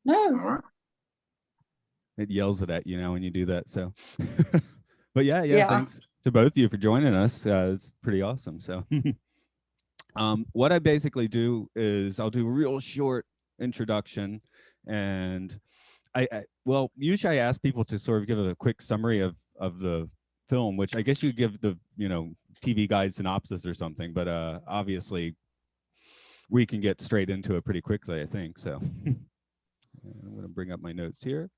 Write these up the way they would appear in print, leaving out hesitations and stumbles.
No. All right. It yells it at you now when you do that. So, but yeah, Yeah. thanks to both of you for joining us. It's pretty awesome. So, what I basically do is I'll do a real short introduction, and well, usually I ask people to sort of give a quick summary of the film, which I guess you give the TV guide synopsis or something, but obviously we can get straight into it pretty quickly, I think. So I'm going to bring up my notes here.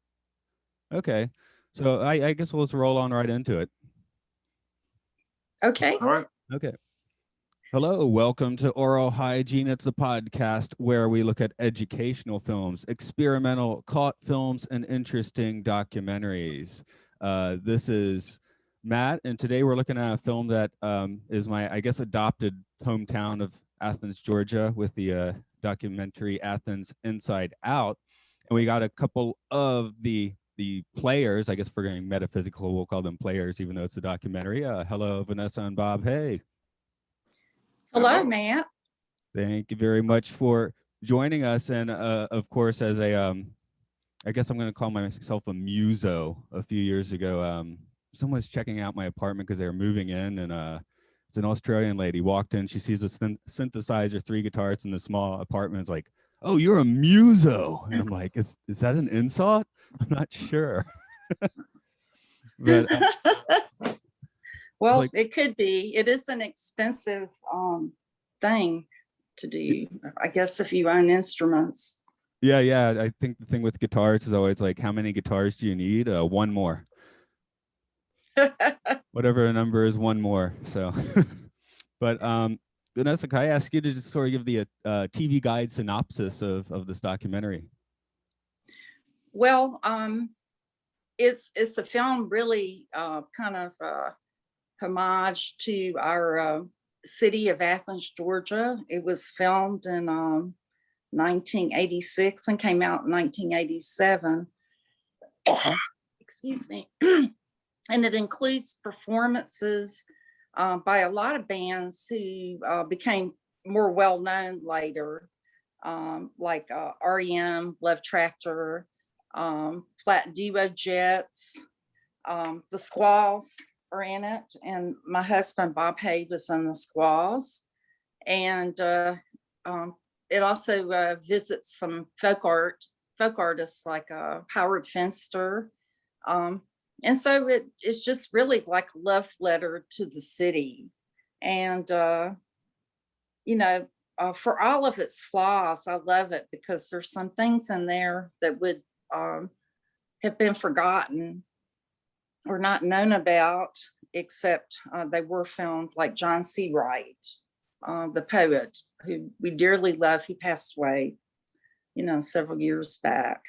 Okay, so I guess we'll just roll on right into it. Okay. All right. Okay. Hello, welcome to Aural Hygiene. It's a podcast where we look at educational films, experimental cult films, and interesting documentaries. This is Matt, and today we're looking at a film that is my, I guess, adopted hometown of Athens, Georgia, with the documentary Athens Inside Out. And we got a couple of the players, I guess for getting metaphysical, we'll call them players, even though it's a documentary. Hello, Vanessa and Bob. Hey. Hello, Matt. Thank you very much for joining us. And of course, as a, I guess I'm going to call myself a muso. A few years ago, someone was checking out my apartment because they were moving in, and it's an Australian lady walked in. She sees a synthesizer, 3 guitars in the small apartment. It's like, oh, you're a muso. And I'm like, is that an insult? I'm not sure. But well, like, it could be. It is an expensive thing to do, I guess, if you own instruments. Yeah. I think the thing with guitars is always like, how many guitars do you need? One more. Whatever the number is, one more. So, but Vanessa, can I ask you to just sort of give the TV guide synopsis of this documentary? Well, it's a film really kind of homage to our city of Athens, Georgia. It was filmed in 1986 and came out in 1987. Excuse me. And it includes performances by a lot of bands who became more well-known later, like R.E.M, Love Tractor, Flat Duo Jets, the Squalls are in it, and my husband Bob Hay was in the Squalls, and it also visits some folk artists like Howard Finster, and so it's just really like a love letter to the city, and for all of its flaws, I love it because there's some things in there that would have been forgotten or not known about, except they were filmed, like John C. Wright, the poet, who we dearly love. He passed away, several years back.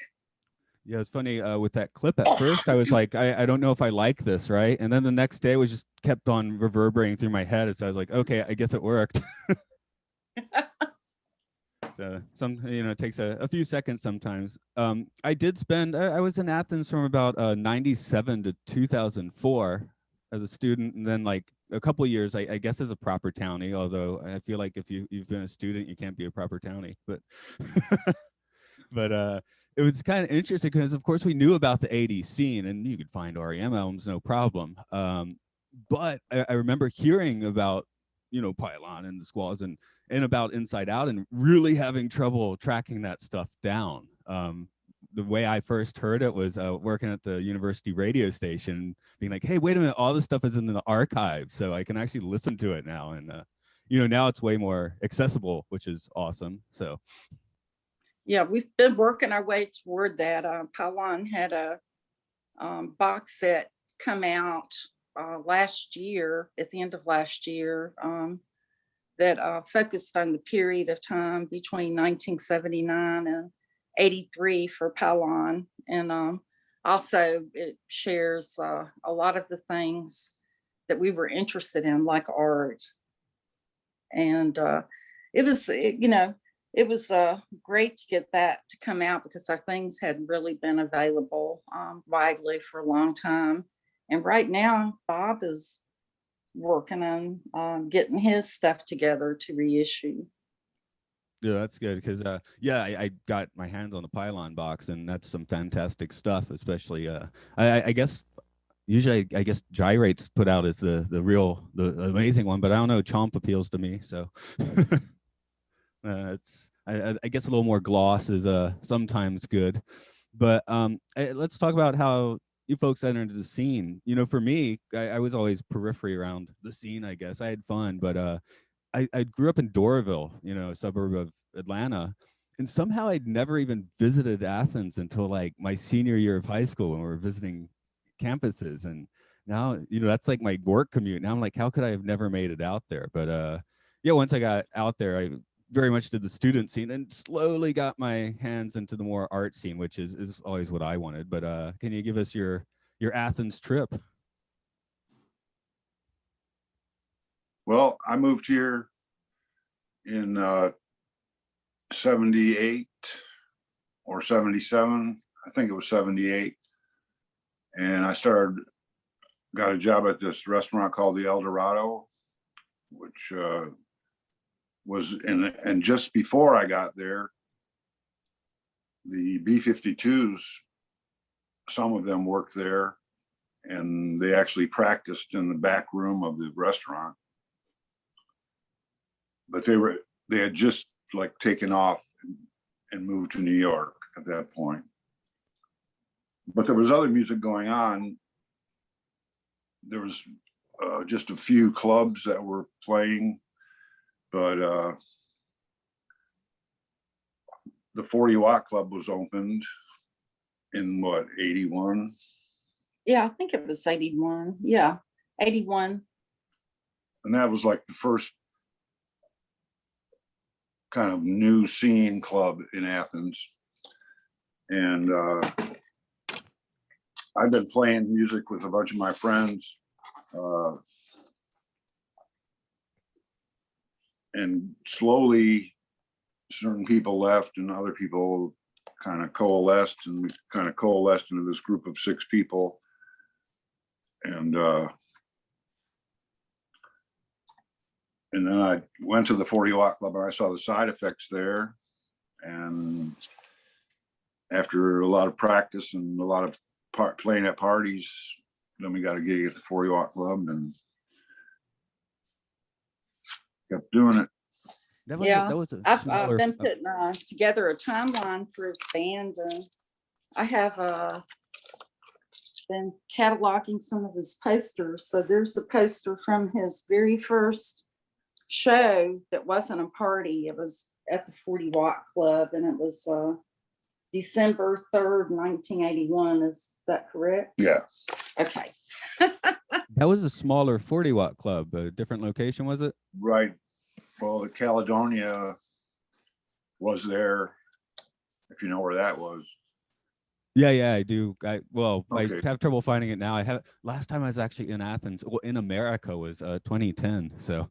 Yeah, it's funny with that clip. At first, I was like, I don't know if I like this, right? And then the next day was just kept on reverberating through my head. So I was like, okay, I guess it worked. So it takes a few seconds sometimes. I did spend, I was in Athens from about 97 to 2004 as a student. And then like a couple of years, I guess as a proper townie, although I feel like if you've been a student, you can't be a proper townie, but, but it was kind of interesting because of course we knew about the 80s scene and you could find R.E.M albums, no problem. But I remember hearing about, Pylon and the Squalls and about Inside Out and really having trouble tracking that stuff down. The way I first heard it was working at the university radio station, being like, hey, wait a minute, all this stuff is in the archive, so I can actually listen to it now. And, now it's way more accessible, which is awesome. So. Yeah, we've been working our way toward that. Pylon had a box set come out last year, at the end of last year, that focused on the period of time between 1979 and 83 for Pylon. And also it shares a lot of the things that we were interested in, like art. And it was great to get that to come out because our things hadn't really been available widely for a long time. And right now, Bob is working on getting his stuff together to reissue. Yeah, that's good because yeah, I got my hands on the Pylon box, and that's some fantastic stuff. Especially I guess usually I guess Gyrate's put out as the amazing one, but I don't know. Chomp appeals to me, so it's I guess a little more gloss is sometimes good. But let's talk about how you folks entered the scene. You know, for me, I was always periphery around the scene. I guess I had fun, but I grew up in Doraville, you know, a suburb of Atlanta, and somehow I'd never even visited Athens until like my senior year of high school when we were visiting campuses. And now, you know, that's like my work commute. Now I'm like, how could I have never made it out there? But yeah, once I got out there, I very much did the student scene and slowly got my hands into the more art scene, which is always what I wanted. But can you give us your Athens trip? Well, I moved here in 78 or 77. I think it was 78. And got a job at this restaurant called the El Dorado, which was and just before I got there, the B-52s, some of them worked there, and they actually practiced in the back room of the restaurant. But they had just like taken off and moved to New York at that point. But there was other music going on. There was just a few clubs that were playing, but the 40 Watt Club was opened in what, 81? Yeah, I think it was 81. Yeah, 81. And that was like the first kind of new scene club in Athens. And I've been playing music with a bunch of my friends. And slowly certain people left and other people kind of coalesced, and we kind of coalesced into this group of 6 people. And then I went to the 40 Watt Club and I saw the Side Effects there. And after a lot of practice and a lot of playing at parties, then we got a gig at the 40 Watt Club and kept doing it. That was Yeah, that was a I've smaller. been putting together a timeline for his band, and I have been cataloging some of his posters. So there's a poster from his very first show that wasn't a party. It was at the 40 Watt Club, and it was December 3rd, 1981. Is that correct? Yeah. Okay. That was a smaller 40 Watt Club, a different location, was it? Right. Well, the Caledonia was there, if you know where that was. Yeah, I do. I Okay. have trouble finding it now. I have last time I was actually in Athens, well, in America was 2010. So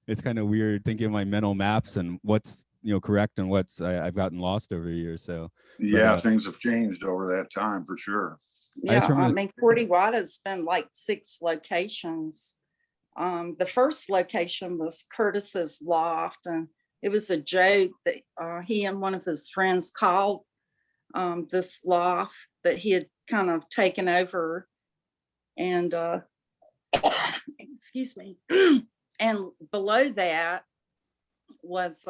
it's kind of weird thinking of my mental maps and what's, you know, correct and what's I've gotten lost over the years. So Yeah, things have changed over that time for sure. Yeah, I mean, 40 Watt has been like 6 locations. The first location was Curtis's loft, and it was a joke that he and one of his friends called this loft that he had kind of taken over. And excuse me. And below that was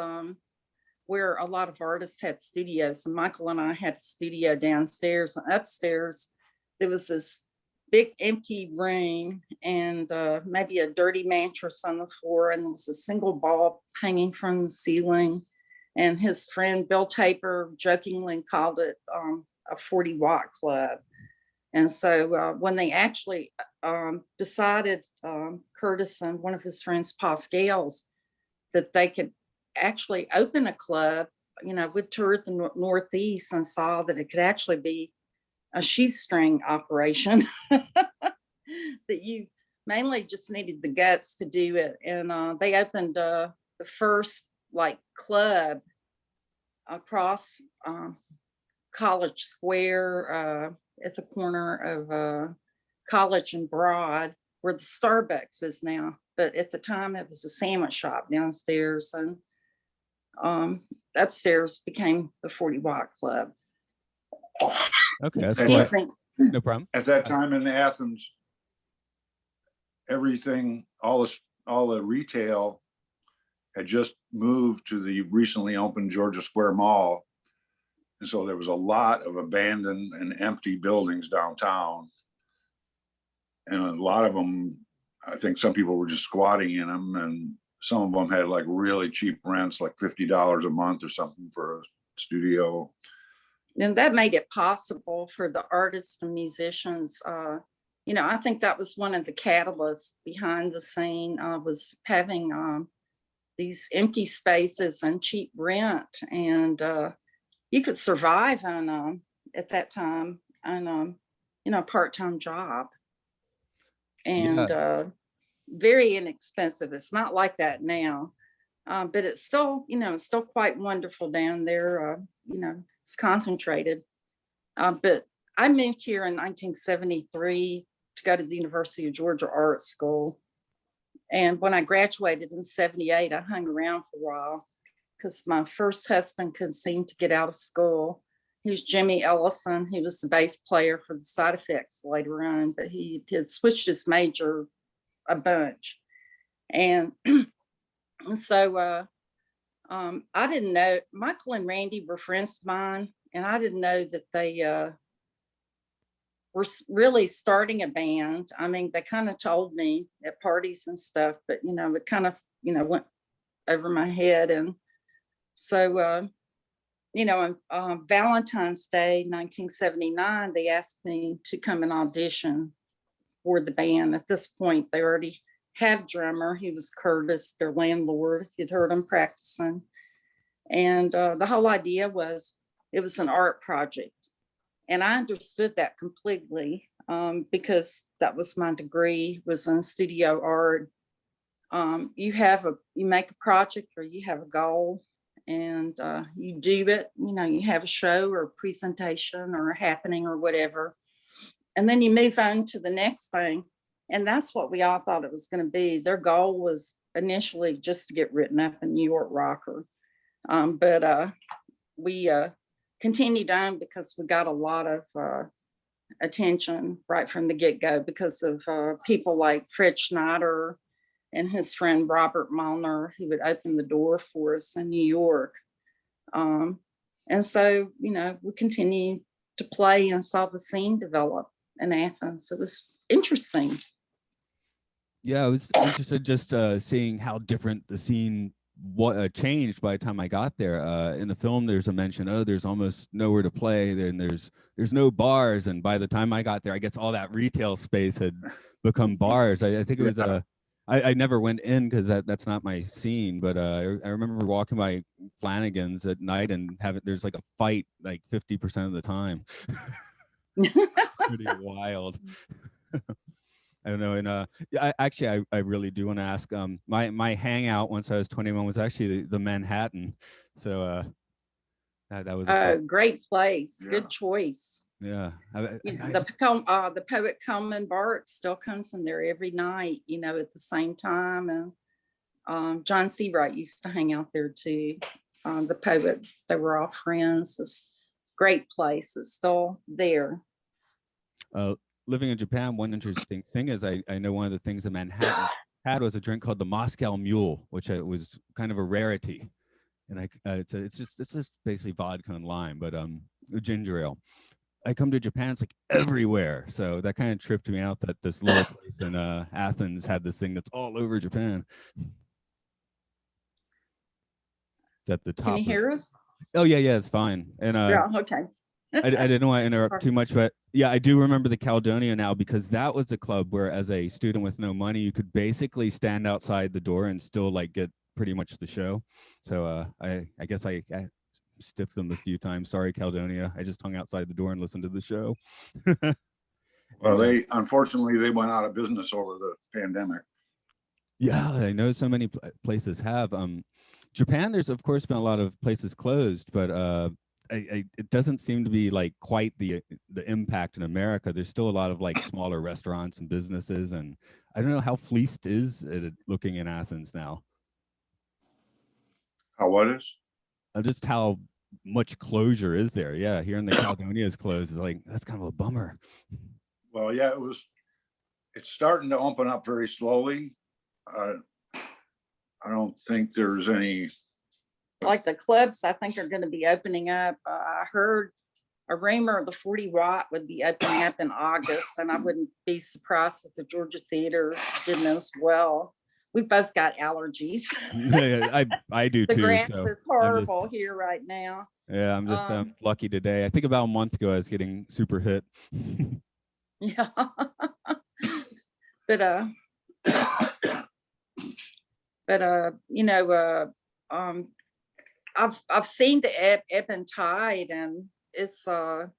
where a lot of artists had studios. And Michael and I had a studio downstairs, and upstairs there was this big empty room and maybe a dirty mattress on the floor, and there was a single bulb hanging from the ceiling. And his friend Bill Taper jokingly called it a 40 Watt Club. And so when they actually decided, Curtis and one of his friends, Paul Scales, that they could actually open a club, you know, we toured the Northeast and saw that it could actually be a shoestring operation, that you mainly just needed the guts to do it. And they opened the first like club across College Square at the corner of College and Broad, where the Starbucks is now. But at the time, it was a sandwich shop downstairs. And upstairs became the 40 Watt Club. Okay, that's Excuse me. no problem. At that time in Athens, everything, all the retail had just moved to the recently opened Georgia Square Mall. And so there was a lot of abandoned and empty buildings downtown. And a lot of them, I think some people were just squatting in them, and some of them had like really cheap rents, like $50 a month or something for a studio. And that made it possible for the artists and musicians. I think that was one of the catalysts behind the scene, was having these empty spaces and cheap rent. And you could survive on, at that time, on a part-time job. And very inexpensive. It's not like that now. But it's still, it's still quite wonderful down there. It's concentrated. But I moved here in 1973 to go to the University of Georgia Art School. And when I graduated in 78, I hung around for a while because my first husband couldn't seem to get out of school. He was Jimmy Ellison. He was the bass player for the Side Effects later on, but he had switched his major a bunch. And so I didn't know, Michael and Randy were friends of mine, and I didn't know that they were really starting a band. I mean, they kind of told me at parties and stuff, but, it kind of, went over my head. And so, on Valentine's Day, 1979, they asked me to come and audition for the band. At this point, they already had a drummer. He was Curtis, their landlord. He'd heard them practicing. And the whole idea was it was an art project. And I understood that completely because that was my degree, was in studio art. You make a project, or you have a goal, and you do it. You have a show or a presentation or a happening or whatever. And then you move on to the next thing. And that's what we all thought it was going to be. Their goal was initially just to get written up in New York Rocker. But we continued on because we got a lot of attention right from the get-go because of people like Fred Schneider and his friend Robert Malner, who would open the door for us in New York. And so, we continued to play and saw the scene develop in Athens. It was interesting. Yeah, I was interested just seeing how different the scene changed by the time I got there. In the film, there's a mention, there's almost nowhere to play. Then there's no bars, and by the time I got there, I guess all that retail space had become bars. I think it was I never went in because that's not my scene, but I remember walking by Flanagan's at night and there's like a fight like 50% of the time. Pretty wild. I don't know. And I really do want to ask. My hangout once I was 21 was actually the Manhattan. So that was a great place. Yeah. Good choice. Yeah. The Poet Coleman Bart still comes in there every night, at the same time. And John Seawright used to hang out there too. The poet, they were all friends. It's a great place. It's still there. Living in Japan, one interesting thing is I know one of the things that Manhattan had was a drink called the Moscow Mule, which was kind of a rarity. And it's just basically vodka and lime, but a ginger ale. I come to Japan, it's like everywhere. So that kind of tripped me out that this little place in Athens had this thing that's all over Japan. It's at the top. Can you hear us? Oh yeah, it's fine. And yeah, okay. I didn't want to interrupt too much, but yeah, I do remember the Caledonia now because that was a club where, as a student with no money, you could basically stand outside the door and still like get pretty much the show. So I guess I stiffed them a few times. Sorry, Caledonia. I just hung outside the door and listened to the show. Well, unfortunately they went out of business over the pandemic. Yeah, I know so many places have. Japan, there's of course been a lot of places closed, but it doesn't seem to be like quite the impact in America. There's still a lot of like smaller restaurants and businesses, and I don't know how fleeced is it looking in Athens now. How what is? just how much closure is there. Yeah, here in the Caledonia is closed. It's like, that's kind of a bummer. Well, yeah, it's starting to open up very slowly. I don't think there's any. Like the clubs, I think are going to be opening up. I heard a rumor the 40 Watt would be opening up in August, and I wouldn't be surprised if the Georgia Theater didn't as well. We've both got allergies. I do The too. grass So is horrible here right now. yeah, I'm just lucky today. I think about a month ago I was getting super hit. Yeah. But you know, I've seen the ebb and tide, and it's always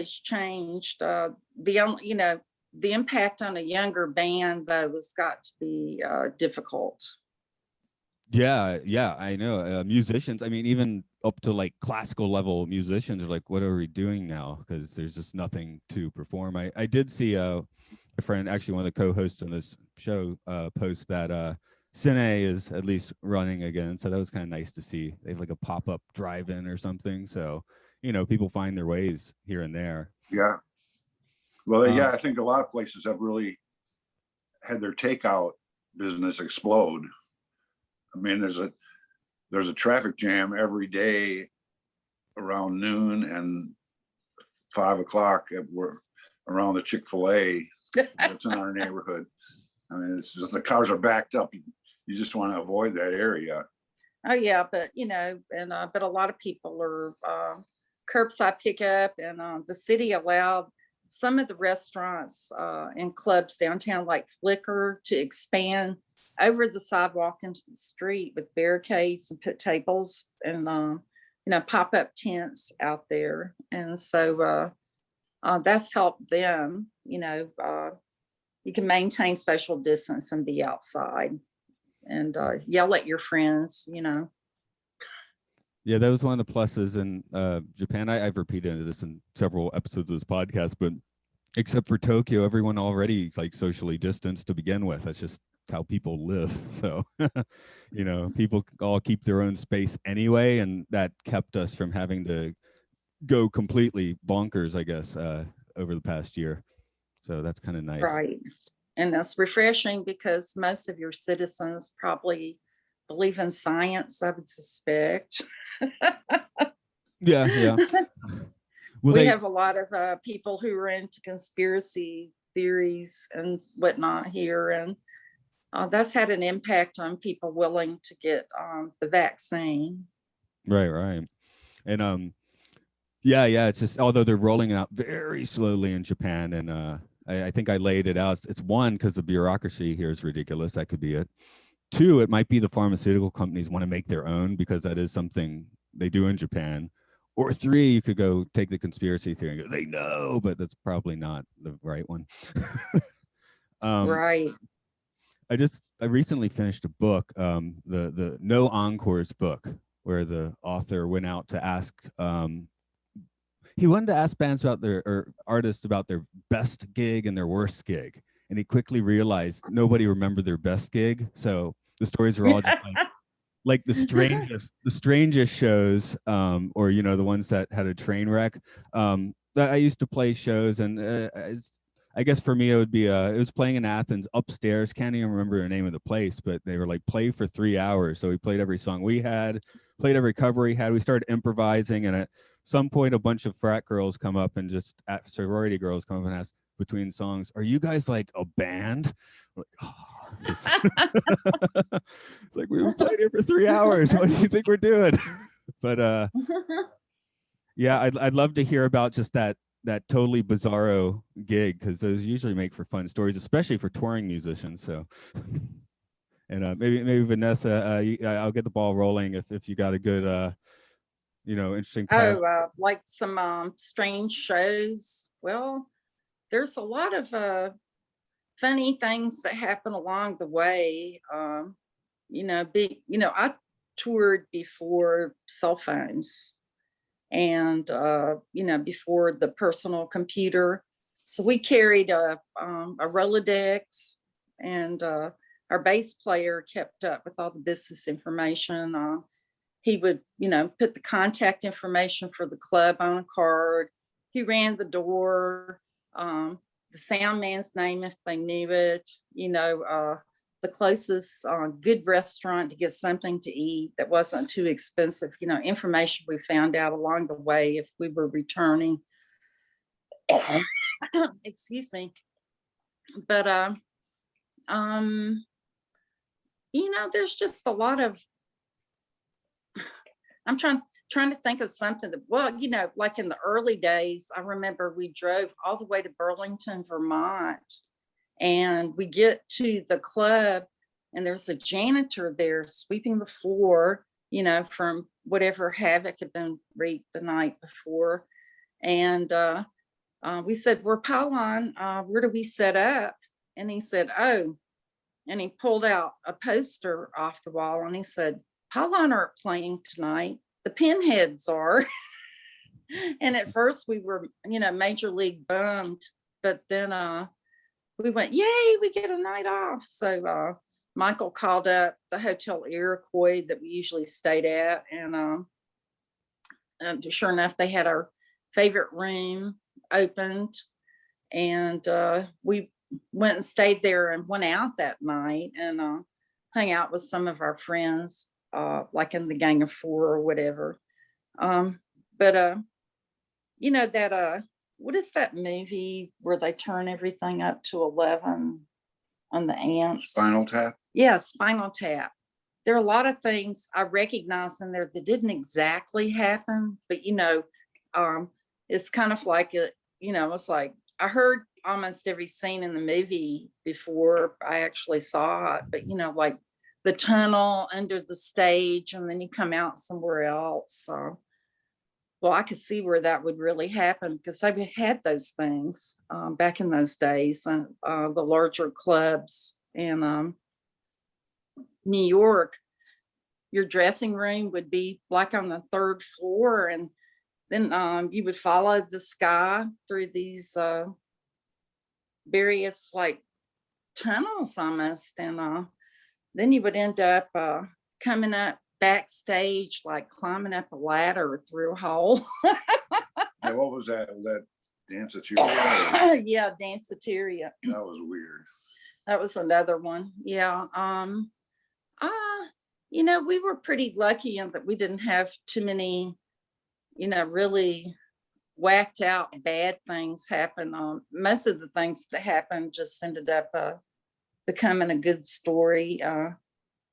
changed. You know, the impact on a younger band though has got to be difficult. Yeah, I know. Musicians, I mean, even up to like classical level musicians are like, what are we doing now? Because there's just nothing to perform. I did see a friend, actually one of the co-hosts on this show, post that Cine is at least running again. So that was kind of nice to see. They have like a pop-up drive-in or something. So, you know, people find their ways here and there. Yeah. Well, yeah, I think a lot of places have really had their takeout business explode. I mean, there's a traffic jam every day around noon and 5 o'clock around the Chick-fil-A that's in our neighborhood. I mean, it's just the cars are backed up. You just want to avoid that area. Oh yeah, but you know, and but a lot of people are curbside pickup, and the city allowed some of the restaurants and clubs downtown, like Flickr, to expand over the sidewalk into the street with barricades and put tables and you know, pop-up tents out there, and so that's helped them. You know, you can maintain social distance and be outside and yell at your friends, you know. Yeah, that was one of the pluses in Japan. I've repeated this in several episodes of this podcast, but except for Tokyo, everyone already like socially distanced to begin with. That's just how people live. So, you know, people all keep their own space anyway, and that kept us from having to go completely bonkers, I guess, over the past year. So that's kind of nice. Right. And that's refreshing because most of your citizens probably believe in science, I would suspect. Yeah. We have a lot of people who are into conspiracy theories and whatnot here, and that's had an impact on people willing to get the vaccine. Right. And yeah, it's just, although they're rolling it out very slowly in Japan, and I think I laid it out. It's one, because the bureaucracy here is ridiculous. That could be it. Two, it might be the pharmaceutical companies want to make their own, because that is something they do in Japan. Or three, you could go take the conspiracy theory and go, they know, but that's probably not the right one. Right. I recently finished a book, the No Encores book, where the author went out to ask, he wanted to ask bands about or artists about their best gig and their worst gig. And he quickly realized nobody remembered their best gig. So the stories are all just like the strangest shows, or, you know, the ones that had a train wreck. That I used to play shows, and I guess for me, it was playing in Athens upstairs. Can't even remember the name of the place, but they were like, play for 3 hours. So we played every song we had, played every cover we had. We started improvising, and at some point, a bunch of frat girls come up and just sorority girls come up and ask between songs, "Are you guys like a band?" We're like, oh. It's like, we were playing here for 3 hours. What do you think we're doing? But yeah, I'd love to hear about just that totally bizarro gig, because those usually make for fun stories, especially for touring musicians. So, and maybe Vanessa, I'll get the ball rolling if you got a good you know, interesting. Like some strange shows. Well, there's a lot of funny things that happen along the way. You know, I toured before cell phones, and you know, before the personal computer. So we carried a Rolodex, and our bass player kept up with all the business information. he would, put the contact information for the club on a card. He ran the door, the sound man's name if they knew it, the closest good restaurant to get something to eat that wasn't too expensive, information we found out along the way if we were returning. Excuse me. But there's just a lot of, I'm trying to think of something that, like in the early days, I remember we drove all the way to Burlington, Vermont, and we get to the club and there's a janitor there sweeping the floor, from whatever havoc had been wreaked the night before. And we said, we're Pylon, where do we set up? And he said, oh, and he pulled out a poster off the wall and he said, Pylon aren't playing tonight. The Pinheads are. And at first we were, major league bummed, but then we went, yay, we get a night off. So Michael called up the Hotel Iroquois that we usually stayed at. And sure enough, they had our favorite room opened. And we went and stayed there and went out that night and hung out with some of our friends, like in the Gang of Four or whatever. But that what is that movie where they turn everything up to 11 on the ants? Spinal Tap? Yeah, Spinal Tap. There are a lot of things I recognize in there that didn't exactly happen, but it's kind of like it's like I heard almost every scene in the movie before I actually saw it, but like the tunnel under the stage and then you come out somewhere else. So, well, I could see where that would really happen because I've had those things back in those days and the larger clubs in New York. Your dressing room would be like on the third floor, and then you would follow the sky through these various like tunnels almost, and then you would end up coming up backstage, like climbing up a ladder through a hole. Yeah, what was that? Was that Danceteria? Yeah, Danceteria. That was weird. That was another one. Yeah. We were pretty lucky in that we didn't have too many, really whacked out bad things happen. Most of the things that happened just ended up becoming a good story.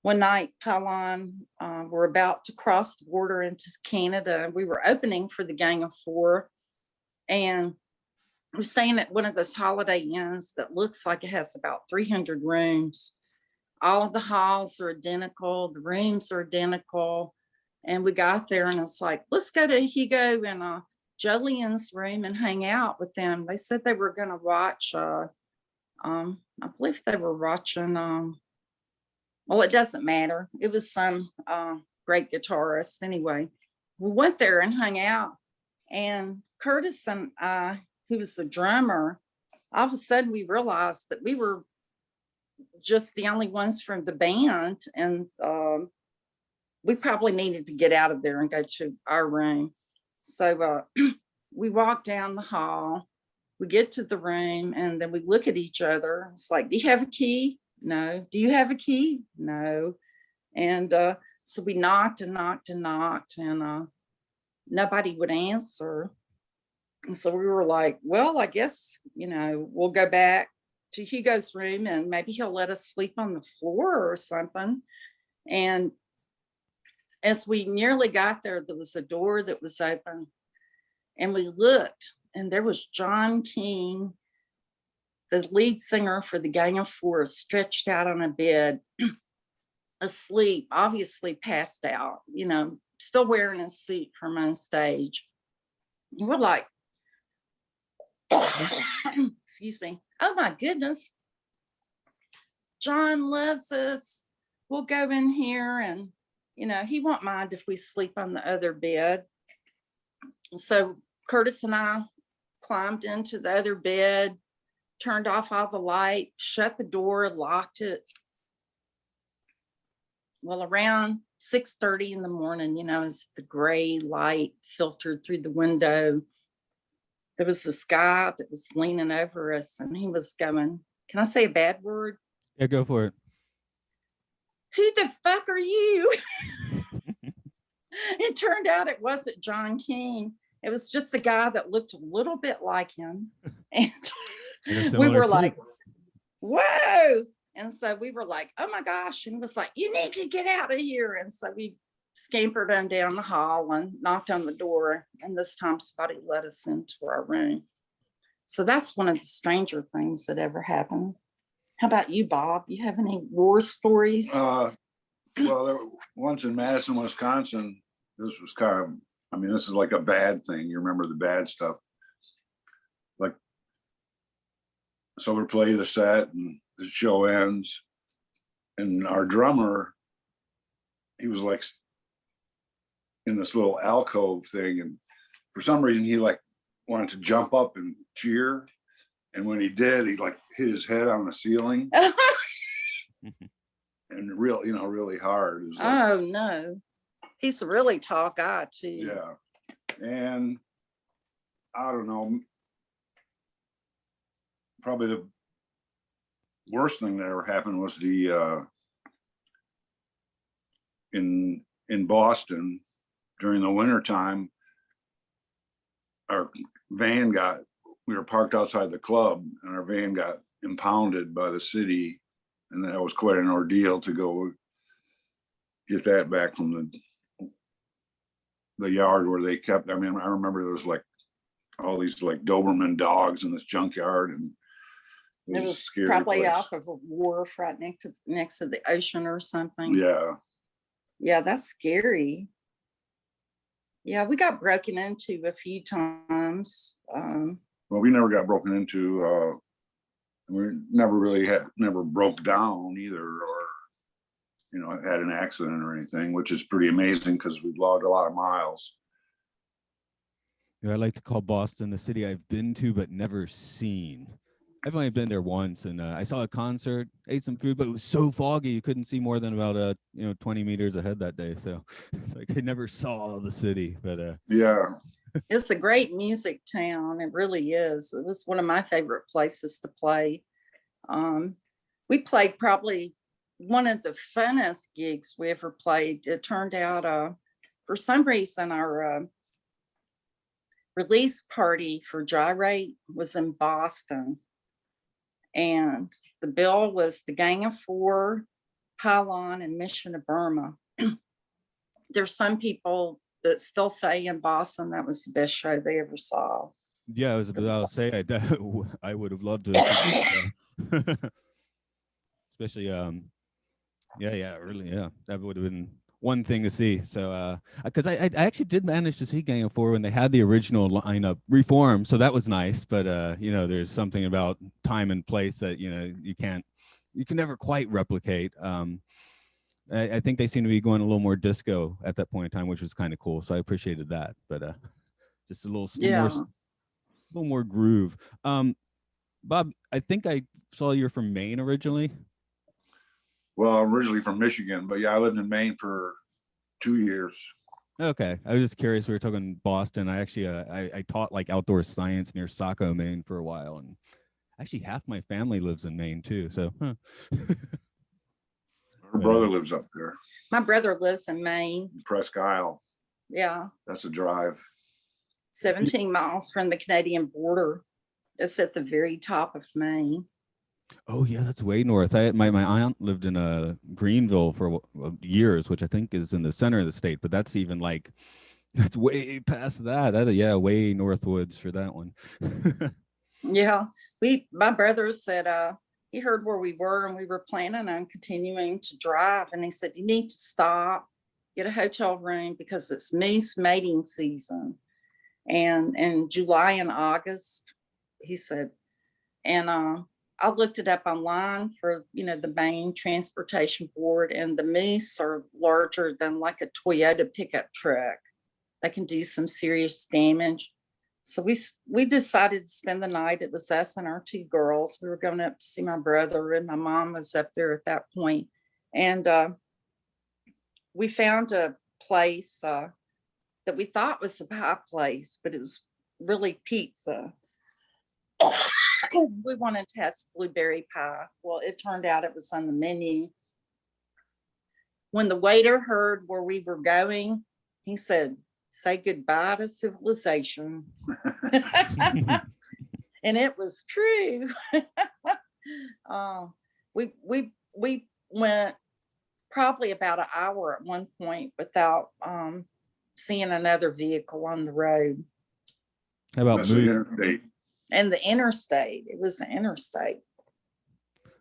One night, Pylon were about to cross the border into Canada. We were opening for the Gang of Four, and we're staying at one of those Holiday Inns that looks like it has about 300 rooms. All of the halls are identical. The rooms are identical. And we got there and it's like, let's go to Hugo and Jolion's room and hang out with them. They said they were going to watch, I believe they were watching, well, it doesn't matter. It was some great guitarist. Anyway, we went there and hung out. And Curtis and I, who was the drummer, all of a sudden we realized that we were just the only ones from the band, and we probably needed to get out of there and go to our room. So we walk down the hall, we get to the room, and then we look at each other. It's like, do you have a key? No. Do you have a key? No. And so we knocked and knocked and knocked, and nobody would answer. And so we were like, well, I guess, we'll go back to Hugo's room and maybe he'll let us sleep on the floor or something. And as we nearly got there, there was a door that was open, and we looked, and there was John King, the lead singer for the Gang of Four, stretched out on a bed, asleep, obviously passed out, still wearing a suit from on stage. And we're like, excuse me, oh my goodness, John loves us. We'll go in here and, he won't mind if we sleep on the other bed. So Curtis and I climbed into the other bed, turned off all the light, shut the door, locked it. Well, around 6:30 in the morning, you know, as the gray light filtered through the window. There was this guy that was leaning over us, and he was going, can I say a bad word? Yeah, go for it. Who the fuck are you? It turned out it wasn't John King. It was just a guy that looked a little bit like him. And we were like, whoa. And so we were like, oh my gosh. And it was like, you need to get out of here. And so we scampered on down the hall and knocked on the door. And this time somebody let us into our room. So that's one of the stranger things that ever happened. How about you, Bob? You have any war stories? Well, once in Madison, Wisconsin, this was kind of, I mean, this is like a bad thing. You remember the bad stuff. Like, so we play the set and the show ends. And our drummer, he was like in this little alcove thing. And for some reason, he like wanted to jump up and cheer. And when he did, he like hit his head on the ceiling. And really hard. It was like, Oh no. He's a really tall guy too. yeah. And I don't know, probably the worst thing that ever happened was the in Boston during the winter time, our van we were parked outside the club and our van got impounded by the city, and that was quite an ordeal to go get that back from the yard where they kept. I mean, I remember there was like all these like Doberman dogs in this junkyard, and it was scary probably place. off of a wharf right next to the ocean or something. Yeah, that's scary. Yeah, we got broken into a few times. well, we never got broken into. We never broke down either, or had an accident or anything, which is pretty amazing because we've logged a lot of miles. I like to call Boston the city I've been to but never seen. I've only been there once, and I saw a concert, ate some food, but it was so foggy you couldn't see more than about 20 meters ahead that day. So it's like I never saw the city. But yeah, it's a great music town. It really is. It was one of my favorite places to play. We played probably one of the funnest gigs we ever played. It turned out for some reason our release party for Gyrate was in Boston, and the bill was the Gang of Four, Pylon, and Mission of Burma. There's some people that still say in Boston that was the best show they ever saw. yeah, I was about to say I would have loved to have especially that would have been one thing to see. So because I actually did manage to see Gang of Four when they had the original lineup reformed, so that was nice. But there's something about time and place that you can never quite replicate. I think they seem to be going a little more disco at that point in time, which was kind of cool, so I appreciated that. But just a little more groove. Bob, I think I saw you're from Maine originally. Well, I'm originally from Michigan, but yeah, I lived in Maine for 2 years. Okay, I was just curious. We were talking Boston. I actually I taught like outdoor science near Saco, Maine for a while, and actually half my family lives in Maine too. So Her brother lives up there. My brother lives in Maine. Presque Isle. Yeah. That's a drive. 17 miles from the Canadian border. It's at the very top of Maine. Oh yeah, that's way north. My aunt lived in Greenville for years, which I think is in the center of the state, but that's even like that's way past that. Way northwoods for that one. Yeah, my brother said he heard where we were and we were planning on continuing to drive, and he said you need to stop, get a hotel room because it's moose mating season, and in July and August, he said, and I looked it up online for the Maine Transportation Board, and the moose are larger than like a Toyota pickup truck. They can do some serious damage. So we decided to spend the night. It was us and our two girls. We were going up to see my brother, and my mom was up there at that point. And we found a place that we thought was a pie place, but it was really pizza. We wanted to have blueberry pie. Well, it turned out it was on the menu. When the waiter heard where we were going, he said, "Say goodbye to civilization." And it was true. We went probably about an hour at one point without seeing another vehicle on the road. How about That's the interstate. And the interstate, it was an interstate.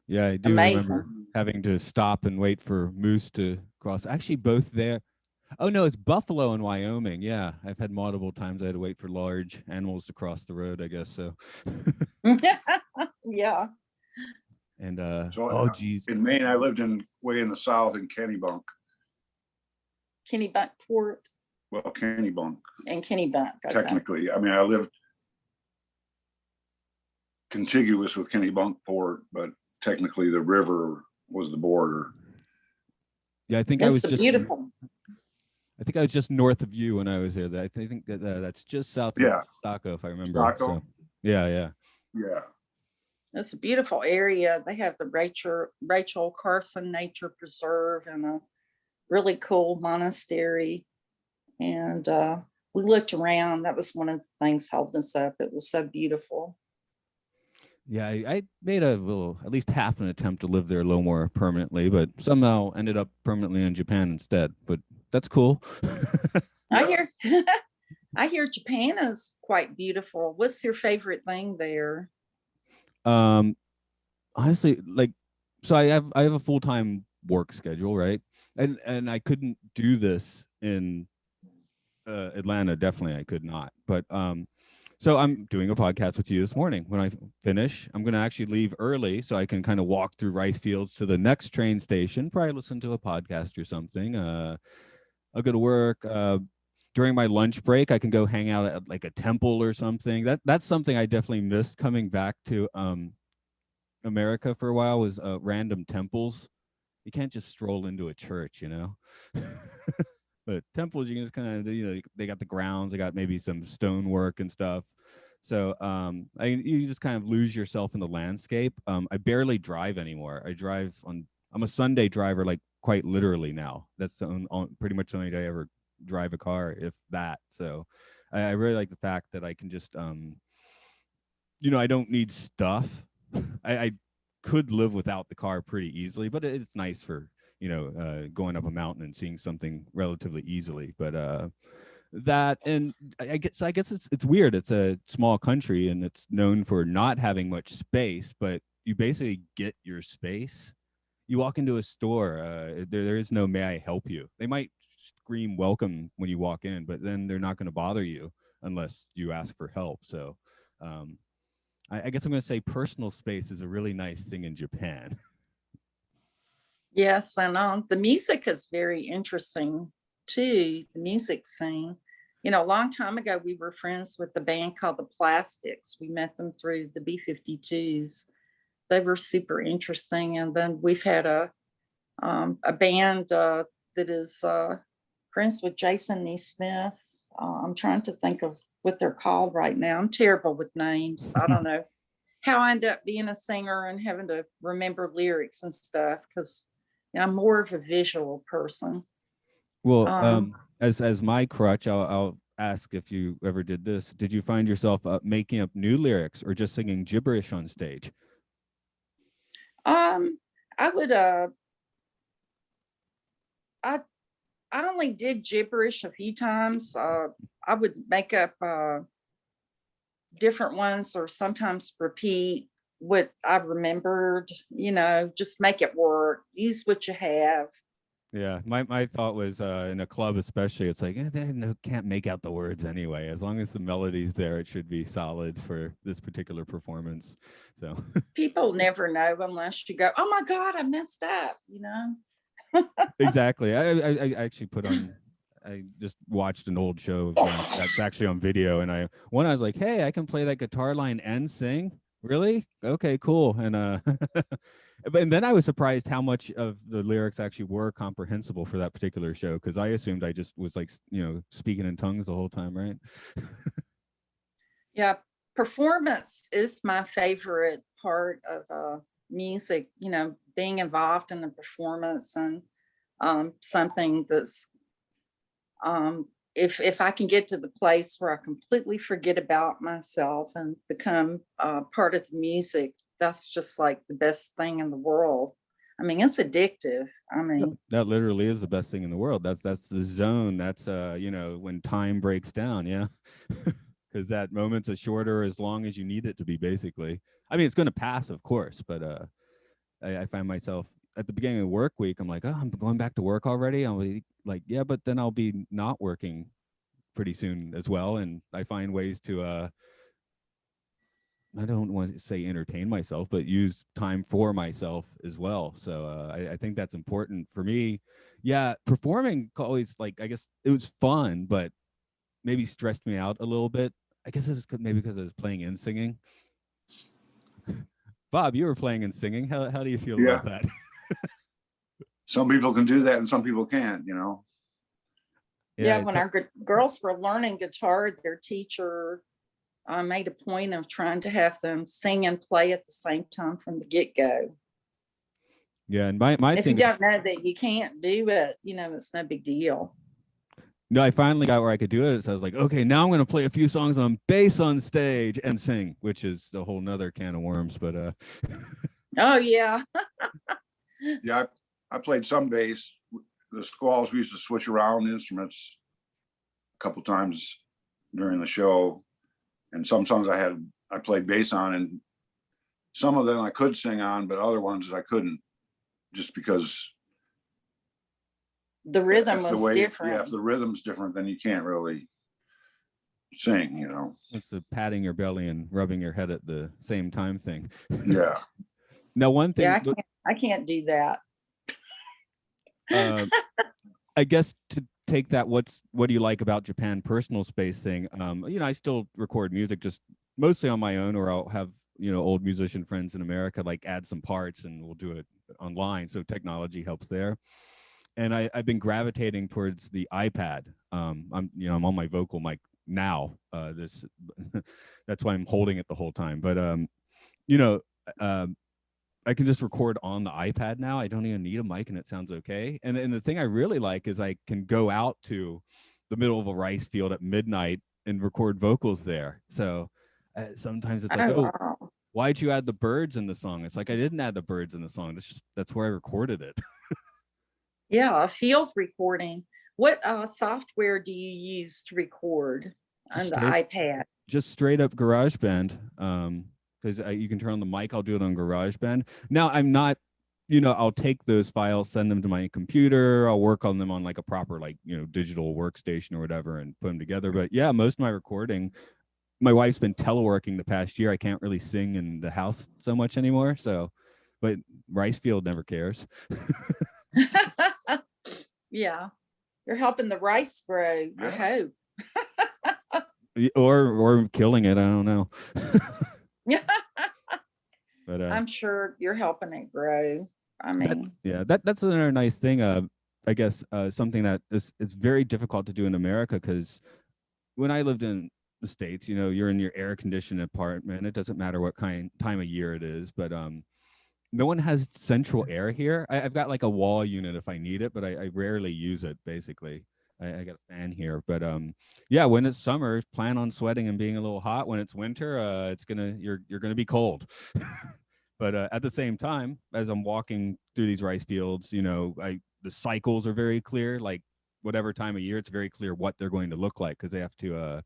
Yeah, I do Amazing. remember having to stop and wait for moose to cross. Actually, both there. Oh no, it's buffalo in Wyoming. Yeah, I've had multiple times I had to wait for large animals to cross the road, I guess so. Yeah. And So, geez. in Maine, I lived way in the south in Kennebunk. Kennebunkport Well, Kennebunk, and Kennebunk. Okay. technically. I mean, I lived contiguous with Kennebunkport, but technically the river was the border. Yeah, I think I It's was just beautiful. I think I was just north of you when I was there. I think that that's just south of Saco, if I remember. Saco? So, yeah. Yeah. It's a beautiful area. They have the Rachel Carson Nature Preserve and a really cool monastery. And we looked around. That was one of the things holding us up. It was so beautiful. Yeah, I made at least half an attempt to live there a little more permanently, but somehow ended up permanently in Japan instead. But that's cool. I hear Japan is quite beautiful. What's your favorite thing there? Honestly, like, so I have a full-time work schedule, right? And I couldn't do this in Atlanta. Definitely I could not. But so I'm doing a podcast with you this morning. When I finish, I'm going to actually leave early so I can kind of walk through rice fields to the next train station, probably listen to a podcast or something. I'll go to work. During my lunch break, I can go hang out at like a temple or something. That's something I definitely missed coming back to America for a while, was random temples. You can't just stroll into a church, you know. But temples, you can just kind of, they got the grounds, they got maybe some stonework and stuff. So you just kind of lose yourself in the landscape. I barely drive anymore. I'm a Sunday driver, like quite literally now. That's pretty much the only day I ever drive a car, if that. So I really like the fact that I can just, I don't need stuff. I could live without the car pretty easily, but it's nice for, going up a mountain and seeing something relatively easily. But that, and I guess it's weird. It's a small country and it's known for not having much space, but you basically get your space. You walk into a store, there is no "may I help you." They might scream welcome when you walk in, but then they're not going to bother you unless you ask for help. So I guess I'm going to say personal space is a really nice thing in Japan. Yes, and the music is very interesting too, the music scene. A long time ago, we were friends with a band called the Plastics. We met them through the B-52s. They were super interesting. And then we've had a band that is friends with Jason Neesmith. I'm trying to think of what they're called right now. I'm terrible with names. I don't know how I end up being a singer and having to remember lyrics and stuff, because I'm more of a visual person. Well, as my crutch, I'll ask if you ever did this. Did you find yourself making up new lyrics or just singing gibberish on stage? I would I only did gibberish a few times. I would make up different ones, or sometimes repeat what I remembered, just make it work, use what you have. Yeah, my thought was in a club especially, it's like they can't make out the words anyway. As long as the melody's there, it should be solid for this particular performance. So People never know unless you go, "Oh my God, I messed up," Exactly. I actually I just watched an old show that's actually on video, and I was like, hey, I can play that guitar line and sing. Really? Okay, cool. And And then I was surprised how much of the lyrics actually were comprehensible for that particular show, because I assumed I just was like, speaking in tongues the whole time, right? Yeah, performance is my favorite part of music, being involved in a performance and something that's, if I can get to the place where I completely forget about myself and become part of the music, that's just like the best thing in the world. I mean, it's addictive. I mean, That literally is the best thing in the world. That's the zone. That's when time breaks down, yeah. Because that moment's as short or as long as you need it to be, basically. I mean, it's going to pass, of course, but I find myself at the beginning of the work week, I'm like, oh, I'm going back to work already. I'll be like, yeah, but then I'll be not working pretty soon as well. And I find ways to I don't want to say entertain myself, but use time for myself as well. So I think that's important for me. Yeah, performing always, like, I guess it was fun, but maybe stressed me out a little bit. I guess it's maybe because I was playing and singing. Bob, you were playing and singing. How do you feel Yeah. about that? Some people can do that and some people can't, yeah, when our girls were learning guitar, their teacher made a point of trying to have them sing and play at the same time from the get-go. Yeah, and my If thing you don't know that you can't do it, it's no big deal. No, I finally got where I could do it. So I was like, okay, now I'm going to play a few songs on bass on stage and sing, which is a whole nother can of worms. But oh yeah. Yeah, I played some bass. The Squalls, we used to switch around instruments a couple times during the show, and some songs I played bass on, and some of them I could sing on, but other ones I couldn't, just because the rhythm was different. Yeah, if the rhythm's different, then you can't really sing, It's the patting your belly and rubbing your head at the same time thing. Yeah. Now, one thing. Yeah, I can't do that. I guess to take that, what do you like about Japan personal space thing? I still record music just mostly on my own, or I'll have old musician friends in America like add some parts and we'll do it online. So technology helps there. And I've been gravitating towards the iPad. I'm on my vocal mic now. That's why I'm holding it the whole time. But I can just record on the iPad now. I don't even need a mic and it sounds okay. And the thing I really like is I can go out to the middle of a rice field at midnight and record vocals there. So sometimes it's like, wow. Why'd you add the birds in the song? It's like, I didn't add the birds in the song. That's where I recorded it. Yeah, a field recording. What software do you use to record on the iPad? Just straight up GarageBand. Because you can turn on the mic. I'll do it on GarageBand. Now, I'm not, I'll take those files, send them to my computer. I'll work on them on like a proper, digital workstation or whatever and put them together. But yeah, most of my recording, my wife's been teleworking the past year. I can't really sing in the house so much anymore. So, but Ricefield never cares. Yeah, you're helping the rice grow. I hope. or killing it. I don't know. Yeah. But I'm sure you're helping it grow. I mean, that's another nice thing. I guess something that is very difficult to do in America, because when I lived in the States, you're in your air conditioned apartment. It doesn't matter what time of year it is, but no one has central air here. I've got like a wall unit if I need it, but I rarely use it. Basically, I got a fan here, but when it's summer, plan on sweating and being a little hot. When it's winter, you're gonna be cold. But at the same time, as I'm walking through these rice fields, the cycles are very clear. Like whatever time of year, it's very clear what they're going to look like, because they have to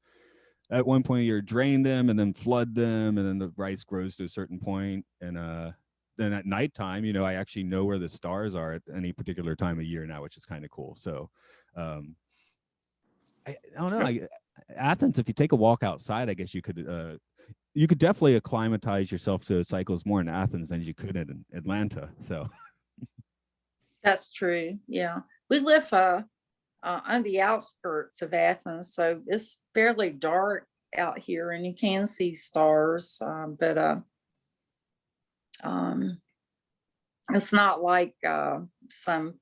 at one point of year drain them and then flood them, and then the rice grows to a certain point, and then at nighttime, I actually know where the stars are at any particular time of year now, which is kind of cool. So I don't know. Athens, if you take a walk outside, I guess you could definitely acclimatize yourself to cycles more in Athens than you could in Atlanta. So that's true. Yeah, we live on the outskirts of Athens, so it's fairly dark out here, and you can see stars. But It's not like some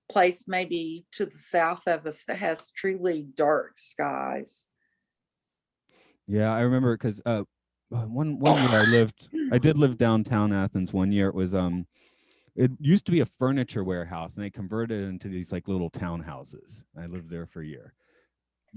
place maybe to the south of us that has truly dark skies. Yeah, I remember because one year I did live downtown Athens. One year it used to be a furniture warehouse, and they converted it into these like little townhouses. I lived there for a year,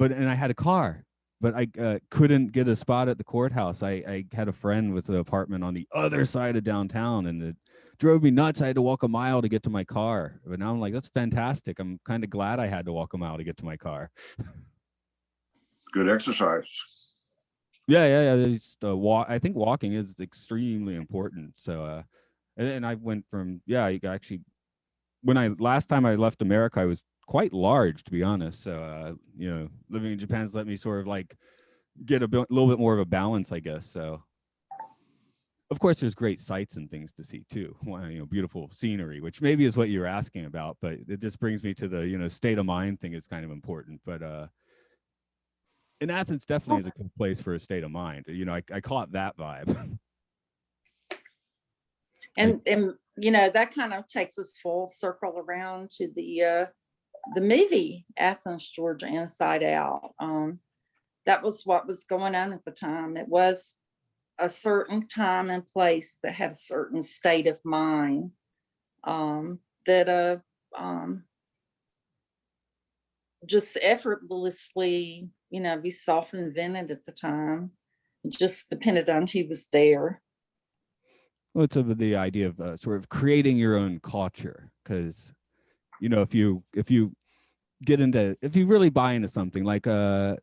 and I had a car, but I couldn't get a spot at the courthouse. I had a friend with an apartment on the other side of downtown, and it drove me nuts. I had to walk a mile to get to my car. But now I'm like, that's fantastic. I'm kind of glad I had to walk a mile to get to my car. Good exercise. Yeah. Just, I think walking is extremely important. So, and I went from you actually last time I left America, I was quite large, to be honest. So, living in Japan's let me sort of like get little bit more of a balance, I guess. So, of course, there's great sights and things to see too. Beautiful scenery, which maybe is what you're asking about, but it just brings me to the state of mind thing is kind of important. But and Athens definitely is a good place for a state of mind. I caught that vibe. And that kind of takes us full circle around to the movie Athens, Georgia, Inside Out. That was what was going on at the time. It was a certain time and place that had a certain state of mind that just effortlessly, be self-invented at the time. It just depended on who was there. Well, it's the idea of sort of creating your own culture, because if you if you really buy into something like I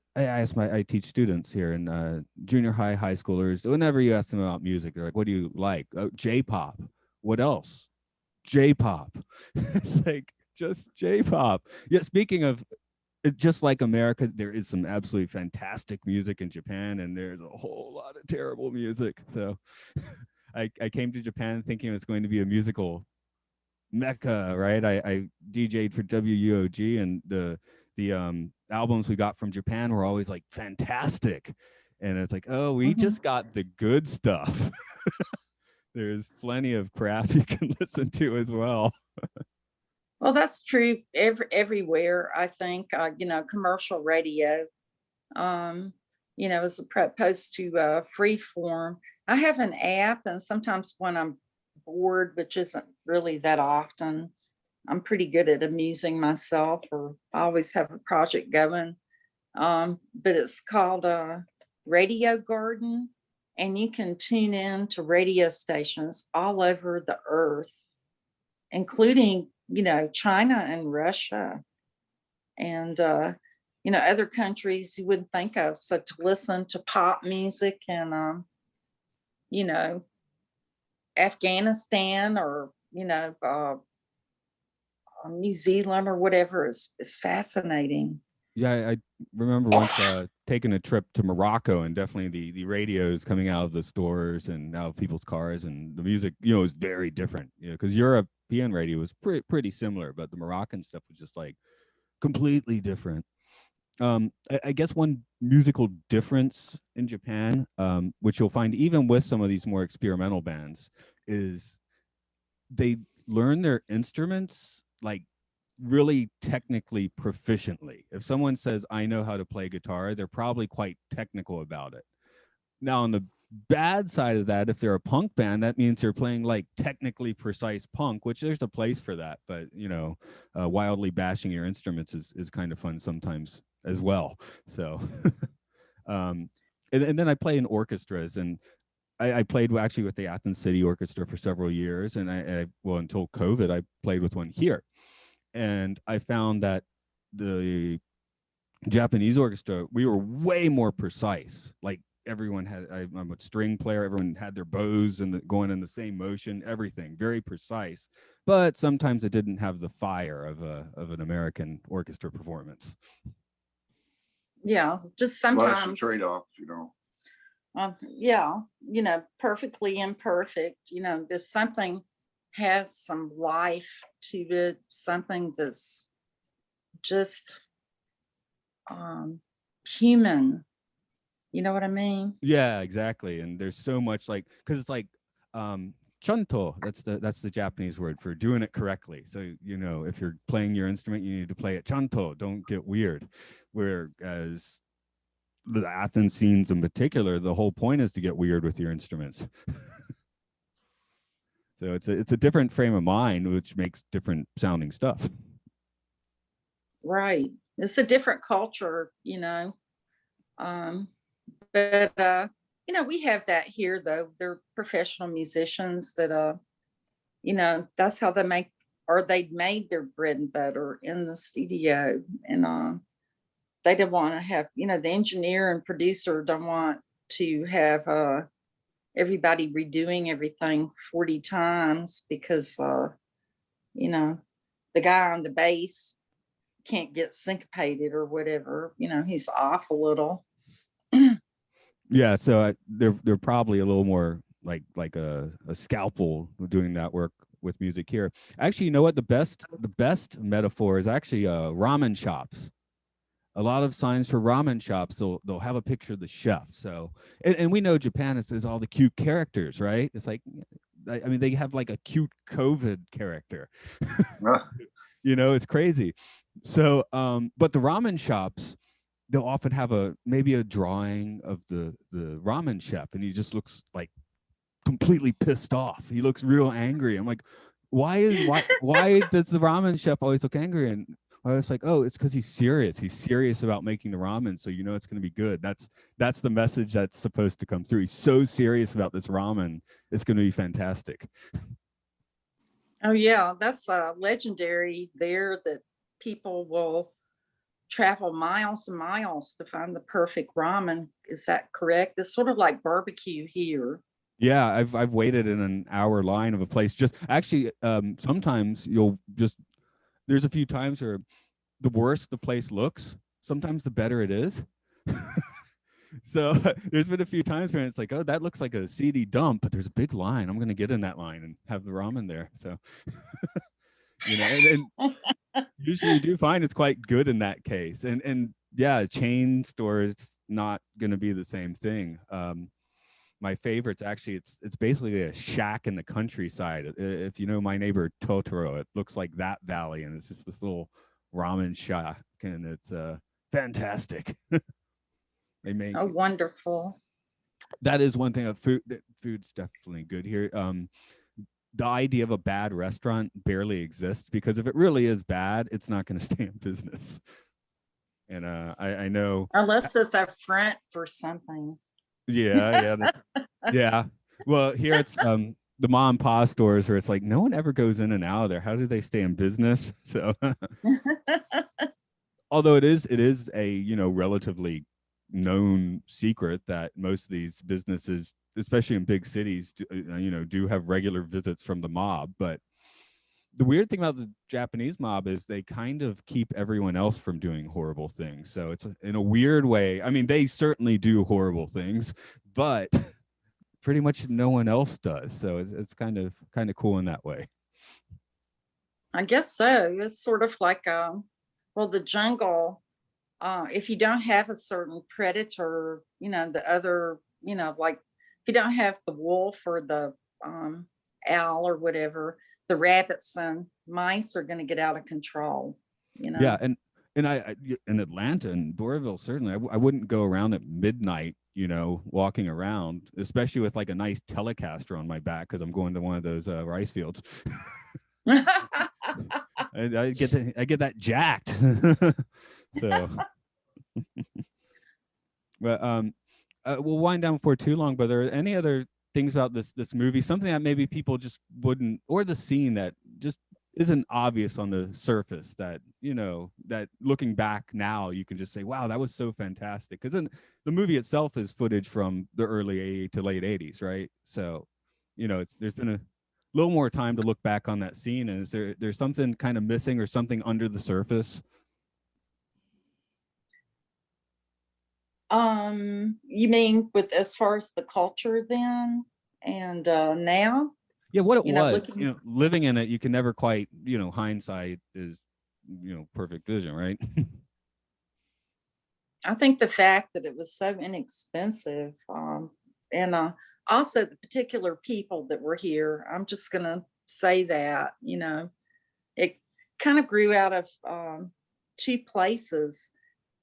teach students here in junior high schoolers. Whenever you ask them about music, they're like, "What do you like?" J-pop. What else? J-pop. It's like just J-pop. Yeah. Speaking of, just like America, there is some absolutely fantastic music in Japan, and there's a whole lot of terrible music. So I came to Japan thinking it was going to be a musical mecca, right? I DJ'd for WUOG, and the albums we got from Japan were always like fantastic. And it's like, oh, we just got the good stuff. There's plenty of crap you can listen to as well. Well, that's true everywhere, I think. Commercial radio, as opposed to free form. I have an app, and sometimes when I'm bored, which isn't really that often, I'm pretty good at amusing myself, or I always have a project going. But it's called Radio Garden, and you can tune in to radio stations all over the earth, including, China and Russia and, other countries you wouldn't think of. So to listen to pop music and, Afghanistan or, New Zealand or whatever is fascinating. Yeah, I remember once taking a trip to Morocco, and definitely the radios coming out of the stores and out of people's cars, and the music, is very different. Because European radio was pretty similar, but the Moroccan stuff was just like completely different. I guess one musical difference in Japan, which you'll find even with some of these more experimental bands, is they learn their instruments like really technically proficiently. If someone says, I know how to play guitar, they're probably quite technical about it. Now, on the bad side of that, if they're a punk band, that means they're playing like technically precise punk, which there's a place for that. But, wildly bashing your instruments is kind of fun sometimes as well. So, and then I play in orchestras, and I played actually with the Athens City Orchestra for several years. And until COVID, I played with one here. And I found that the Japanese orchestra, we were way more precise. Like everyone I'm a string player, everyone had their bows and going in the same motion, everything very precise. But sometimes it didn't have the fire of an American orchestra performance. Yeah, just sometimes. Well, that's a trade-off, Yeah, perfectly imperfect. If something has some life to it, something that's just human. You know what I mean? Yeah, exactly. And there's so much because it's like chanto. That's the Japanese word for doing it correctly. So, you know, if you're playing your instrument, you need to play it chanto. Don't get weird. Whereas the Athens scenes in particular, the whole point is to get weird with your instruments. So it's a different frame of mind, which makes different sounding stuff. Right. It's a different culture, you know. But you know, we have that here though. They're professional musicians that you know, that's how they make, or they made their bread and butter in the studio. And they don't want to have, you know, the engineer and producer don't want to have everybody redoing everything 40 times because you know, the guy on the bass can't get syncopated or whatever, you know, he's off a little. Yeah, so they're probably a little more like a scalpel doing that work with music here. Actually, you know what? The best metaphor is actually ramen shops. A lot of signs for ramen shops, they'll have a picture of the chef. So, and we know Japan is all the cute characters, right? It's like, I mean, they have like a cute COVID character. You know, it's crazy. So, but the ramen shops, they'll often have maybe a drawing of the ramen chef, and he just looks like completely pissed off. He looks real angry. I'm like, why does the ramen chef always look angry? And I was like, oh, it's because he's serious. He's serious about making the ramen, so you know it's going to be good. That's the message that's supposed to come through. He's so serious about this ramen. It's going to be fantastic. Oh yeah, that's legendary there that people will travel miles and miles to find the perfect ramen. Is that correct? It's sort of like barbecue here. Yeah, I've waited in an hour line of a place. Just actually, sometimes there's a few times where the worse the place looks, sometimes the better it is. So there's been a few times where it's like, oh, that looks like a seedy dump, but there's a big line. I'm going to get in that line and have the ramen there. So, you know, and usually you do find it's quite good in that case. And yeah, chain stores not going to be the same thing. My favorite's actually it's basically a shack in the countryside. If you know my neighbor Totoro, it looks like that valley, and it's just this little ramen shack, and it's fantastic. They make Oh, wonderful. that is one thing of food's definitely good here. The idea of a bad restaurant barely exists, because if it really is bad, it's not going to stay in business. And I know, Unless it's a front for something. yeah. Well, here it's the mom and pop stores where it's like no one ever goes in and out of there. How do they stay in business? So although it is a, you know, relatively known secret that most of these businesses, especially in big cities, you know, do have regular visits from the mob. But the weird thing about the Japanese mob is they kind of keep everyone else from doing horrible things. So it's in a weird way. I mean, they certainly do horrible things, but pretty much no one else does. So it's kind of cool in that way. I guess so. It's sort of like well, the jungle. If you don't have a certain predator, you know, the other, you know, like if you don't have the wolf or the owl or whatever, the rabbits and mice are going to get out of control. You know. Yeah, and I in Atlanta and Doraville, certainly I wouldn't go around at midnight, you know, walking around, especially with like a nice Telecaster on my back because I'm going to one of those rice fields. I get that jacked. So, but we'll wind down before too long. But are there any other things about this movie, something that maybe people just wouldn't, or the scene that just isn't obvious on the surface, that, you know, that looking back now you can just say, wow, that was so fantastic? Because then the movie itself is footage from the early 80s to late 80s, right? So, you know, there's been a little more time to look back on that scene. And is there's something kind of missing or something under the surface? You mean with as far as the culture then and now? Yeah, what it You know, was, looking, you know, living in it, you can never quite, you know, hindsight is, you know, perfect vision, right? I think the fact that it was so inexpensive, and also the particular people that were here. I'm just gonna say that, it kind of grew out of two places,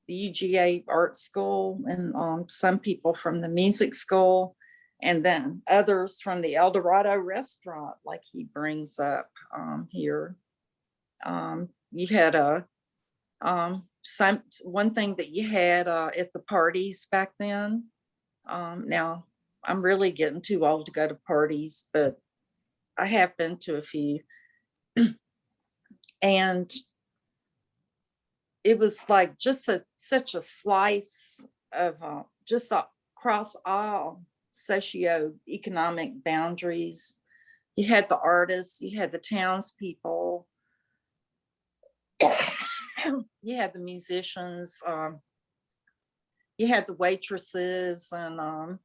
the UGA art school, and some people from the music school, and then others from the El Dorado restaurant, like he brings up here. You had one thing that you had at the parties back then. Now I'm really getting too old to go to parties, but I have been to a few. And it was like just such a slice of just across all socioeconomic boundaries. You had the artists, you had the townspeople, you had the musicians, you had the waitresses, and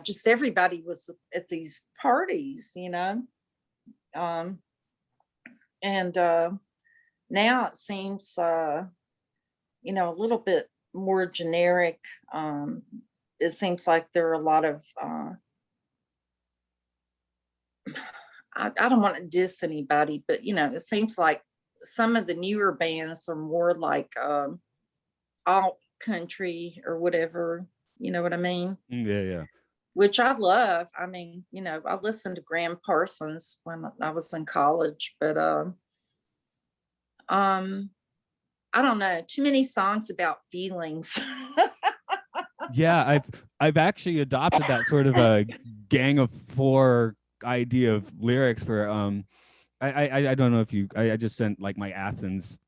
just everybody was at these parties, and now it seems a little bit more generic. It seems like there are a lot of I don't want to diss anybody, but it seems like some of the newer bands are more like alt country or whatever, you know what I mean? Yeah. Which I love. I mean, I listened to Graham Parsons when I was in college, but I don't know, too many songs about feelings. Yeah, I've actually adopted that sort of a gang of four idea of lyrics for I don't know if I just sent like my Athens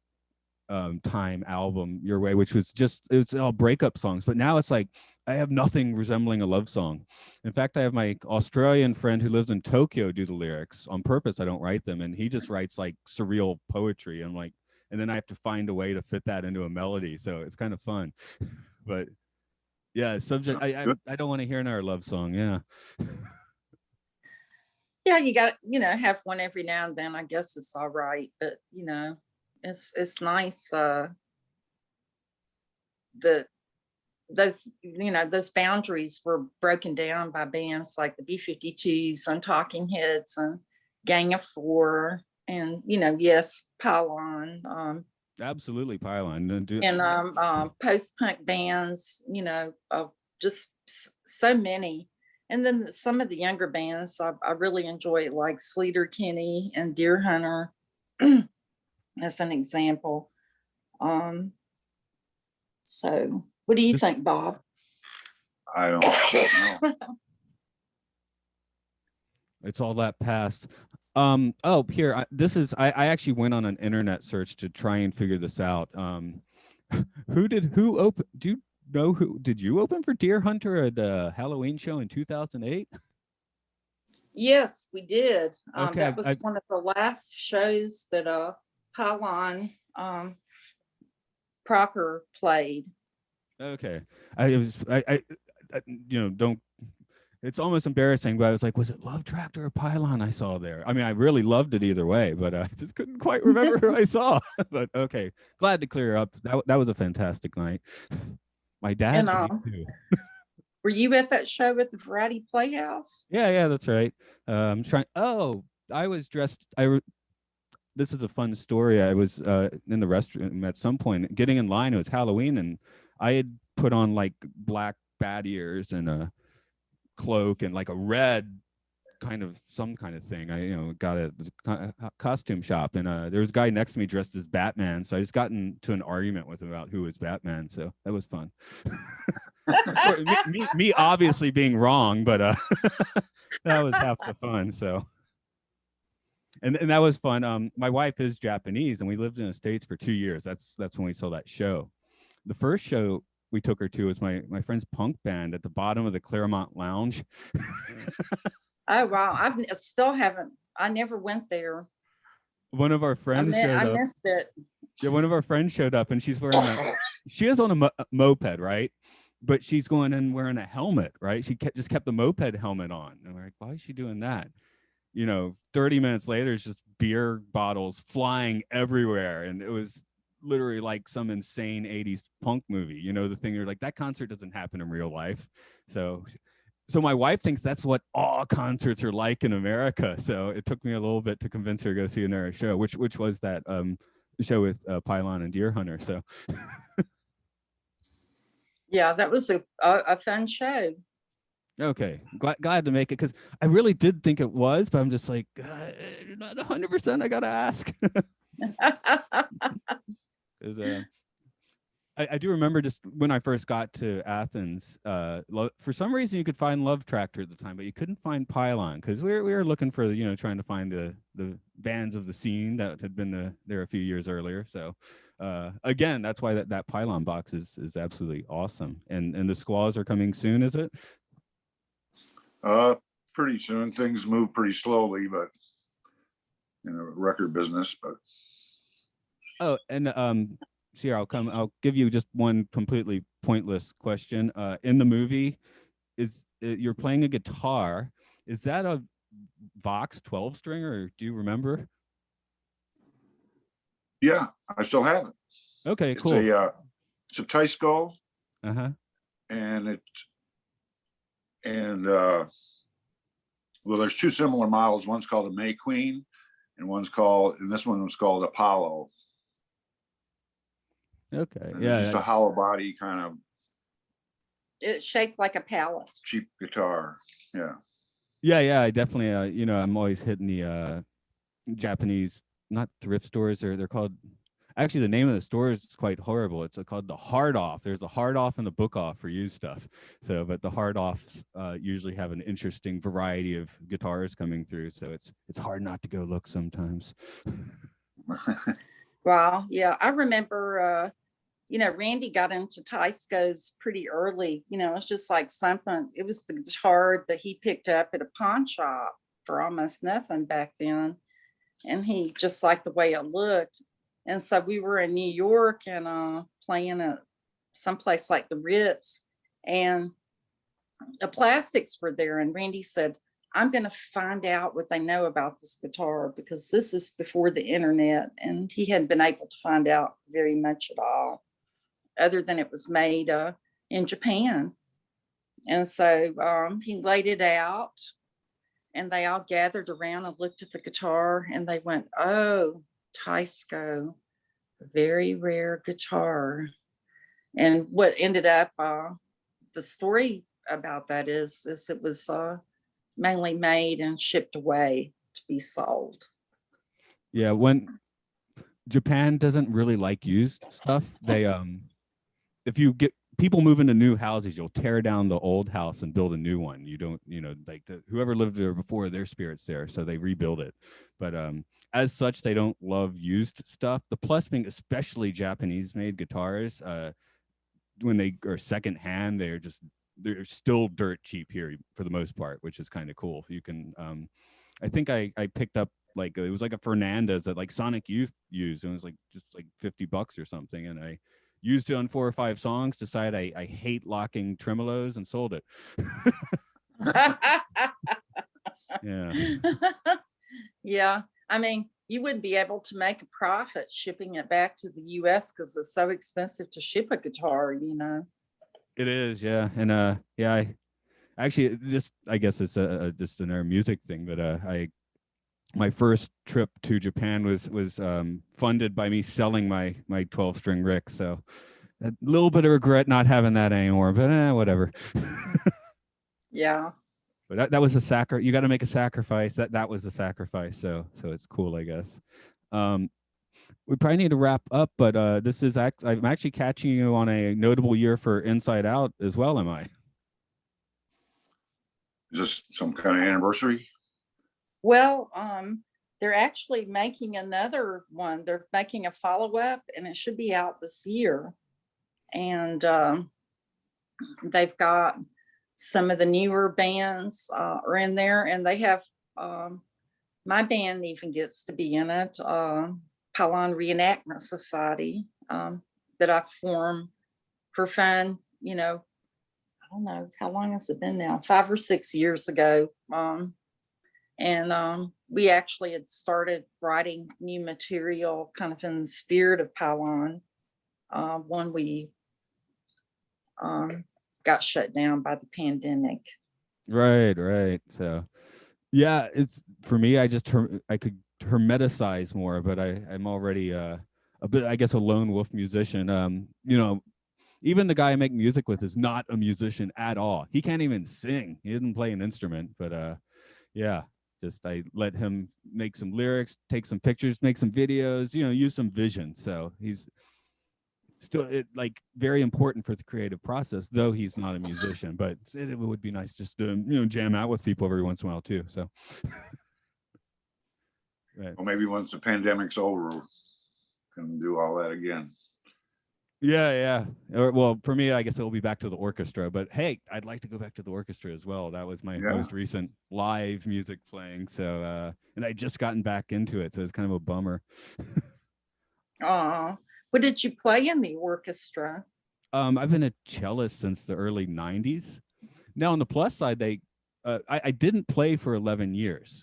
time album your way, which was it's all breakup songs, but now it's like I have nothing resembling a love song. In fact, I have my Australian friend who lives in Tokyo do the lyrics on purpose. I don't write them, and he just writes like surreal poetry. I'm like, and then I have to find a way to fit that into a melody, so it's kind of fun. But yeah, subject. I don't want to hear another love song. Yeah. Yeah, you got to, have one every now and then. I guess it's all right, but it's nice. Those boundaries were broken down by bands like the B-52s and Talking Heads and Gang of Four, and yes, Pylon. Absolutely, Pylon. And post-punk bands, just so many. And then some of the younger bands I really enjoy, like Sleater Kinney and Deer Hunter, as an example. So what do you think, Bob? I don't know. It's all that past. Here, I actually went on an internet search to try and figure this out. Who opened? Do you know did you open for Deer Hunter at a Halloween show in 2008? Yes, we did. Okay, That was one of the last shows that Pylon proper played. Okay, don't. It's almost embarrassing, but I was like, was it Love Tractor or Pylon I saw there? I mean, I really loved it either way, but I just couldn't quite remember who I saw. But okay, glad to clear up. That was a fantastic night. My dad came too. Were you at that show at the Variety Playhouse? Yeah, that's right. I'm trying. Oh, I was dressed. This is a fun story. I was in the restroom at some point, getting in line. It was Halloween, and I had put on like black bat ears and a cloak and like a red some kind of thing. I got a costume shop, and there was a guy next to me dressed as Batman, so I just got into an argument with him about who was Batman, so that was fun. me obviously being wrong, but that was half the fun. So and that was fun. My wife is Japanese, and we lived in the States for 2 years. That's when we saw that show. The first show we took her to was my friend's punk band at the bottom of the Claremont Lounge. Oh wow, I never went there. One of our friends showed up. I missed it. Yeah, one of our friends showed up, and she's wearing she is on a moped, right? But she's going and wearing a helmet, right? She just kept the moped helmet on. And we're like, why is she doing that? 30 minutes later, it's just beer bottles flying everywhere. And it was literally like some insane 80s punk movie. The thing you're like, that concert doesn't happen in real life. So So my wife thinks that's what all concerts are like in America. So it took me a little bit to convince her to go see another show, which was that show with Pylon and Deer Hunter. So Yeah, that was a fun show. okay, glad to make it, because I really did think it was, but I'm just like, not 100%. I gotta ask. Because I do remember just when I first got to Athens, for some reason you could find Love Tractor at the time, but you couldn't find Pylon, because we were looking for, trying to find the bands of the scene that had been there a few years earlier. So again, that's why that Pylon box is absolutely awesome. And the Squalls are coming soon, is it? Pretty soon. Things move pretty slowly, but record business. But oh, and here I'll give you just one completely pointless question. In the movie, you're playing a guitar. Is that a Vox 12 string, or do you remember? yeah, I still have it. Okay, cool. It's a tie skull, Uh-huh. and well, there's two similar models. One's called a May Queen, and this one was called Apollo. Okay, And yeah. it's just a hollow body kind of. It's shaped like a pallet. Cheap guitar. Yeah. Yeah. I definitely, I'm always hitting the Japanese, not thrift stores, they're called. Actually, the name of the store is quite horrible. It's called the Hard Off. There's a Hard Off and the Book Off for used stuff. So, but the Hard Offs usually have an interesting variety of guitars coming through. So it's hard not to go look sometimes. Wow. Yeah, I remember. Randy got into Tysco's pretty early. It's just like something. It was the guitar that he picked up at a pawn shop for almost nothing back then, and he just liked the way it looked. And so we were in New York and playing at someplace like the Ritz, and the plastics were there. And Randy said, I'm going to find out what they know about this guitar, because this is before the internet. And he hadn't been able to find out very much at all, other than it was made in Japan. And so he laid it out, and they all gathered around and looked at the guitar, and they went, oh, Tysco, very rare guitar. And what ended up, the story about that is it was mainly made and shipped away to be sold. Yeah, when Japan doesn't really like used stuff, they if you get people move into new houses, you'll tear down the old house and build a new one. You don't, like whoever lived there before, their spirit's there, so they rebuild it. But as such, they don't love used stuff. The plus being, especially Japanese made guitars, when they are secondhand, they're still dirt cheap here for the most part, which is kind of cool. You can I think I picked up, like, it was like a Fernandez that like Sonic Youth used, and it was like just like $50 or something, and I used it on 4 or 5 songs, decided I hate locking tremolos, and sold it. Yeah. Yeah. I mean, you wouldn't be able to make a profit shipping it back to the US because it's so expensive to ship a guitar. It is, yeah. And I actually, I guess it's just another music thing, but my first trip to Japan was funded by me selling my 12-string Rick. So a little bit of regret not having that anymore, but whatever. Yeah. But that was a you got to make a sacrifice. That was the sacrifice. So it's cool, I guess. We probably need to wrap up, but I'm actually catching you on a notable year for Inside Out as well, am I? Is this some kind of anniversary? Well, they're actually making another one. They're making a follow-up, and it should be out this year. And they've got some of the newer bands are in there, and they have my band even gets to be in it. Pylon Reenactment Society that I formed for fun. I don't know, how long has it been now? 5 or 6 years ago. And we actually had started writing new material kind of in the spirit of Pylon when we got shut down by the pandemic. Right. So yeah, it's for me, I could hermeticize more, but I'm already a bit, I guess, a lone wolf musician. Even the guy I make music with is not a musician at all. He can't even sing. He doesn't play an instrument, but yeah, just I let him make some lyrics, take some pictures, make some videos, use some vision. So he's still like very important for the creative process, though he's not a musician. But it would be nice just to jam out with people every once in a while too. So right. Well, maybe once the pandemic's over, we can do all that again. Yeah. Well, for me, I guess it'll be back to the orchestra. But hey, I'd like to go back to the orchestra as well. That was my most recent live music playing. So, and I just gotten back into it, so it's kind of a bummer. What did you play in the orchestra? I've been a cellist since the early '90s. Now, on the plus side, I didn't play for 11 years.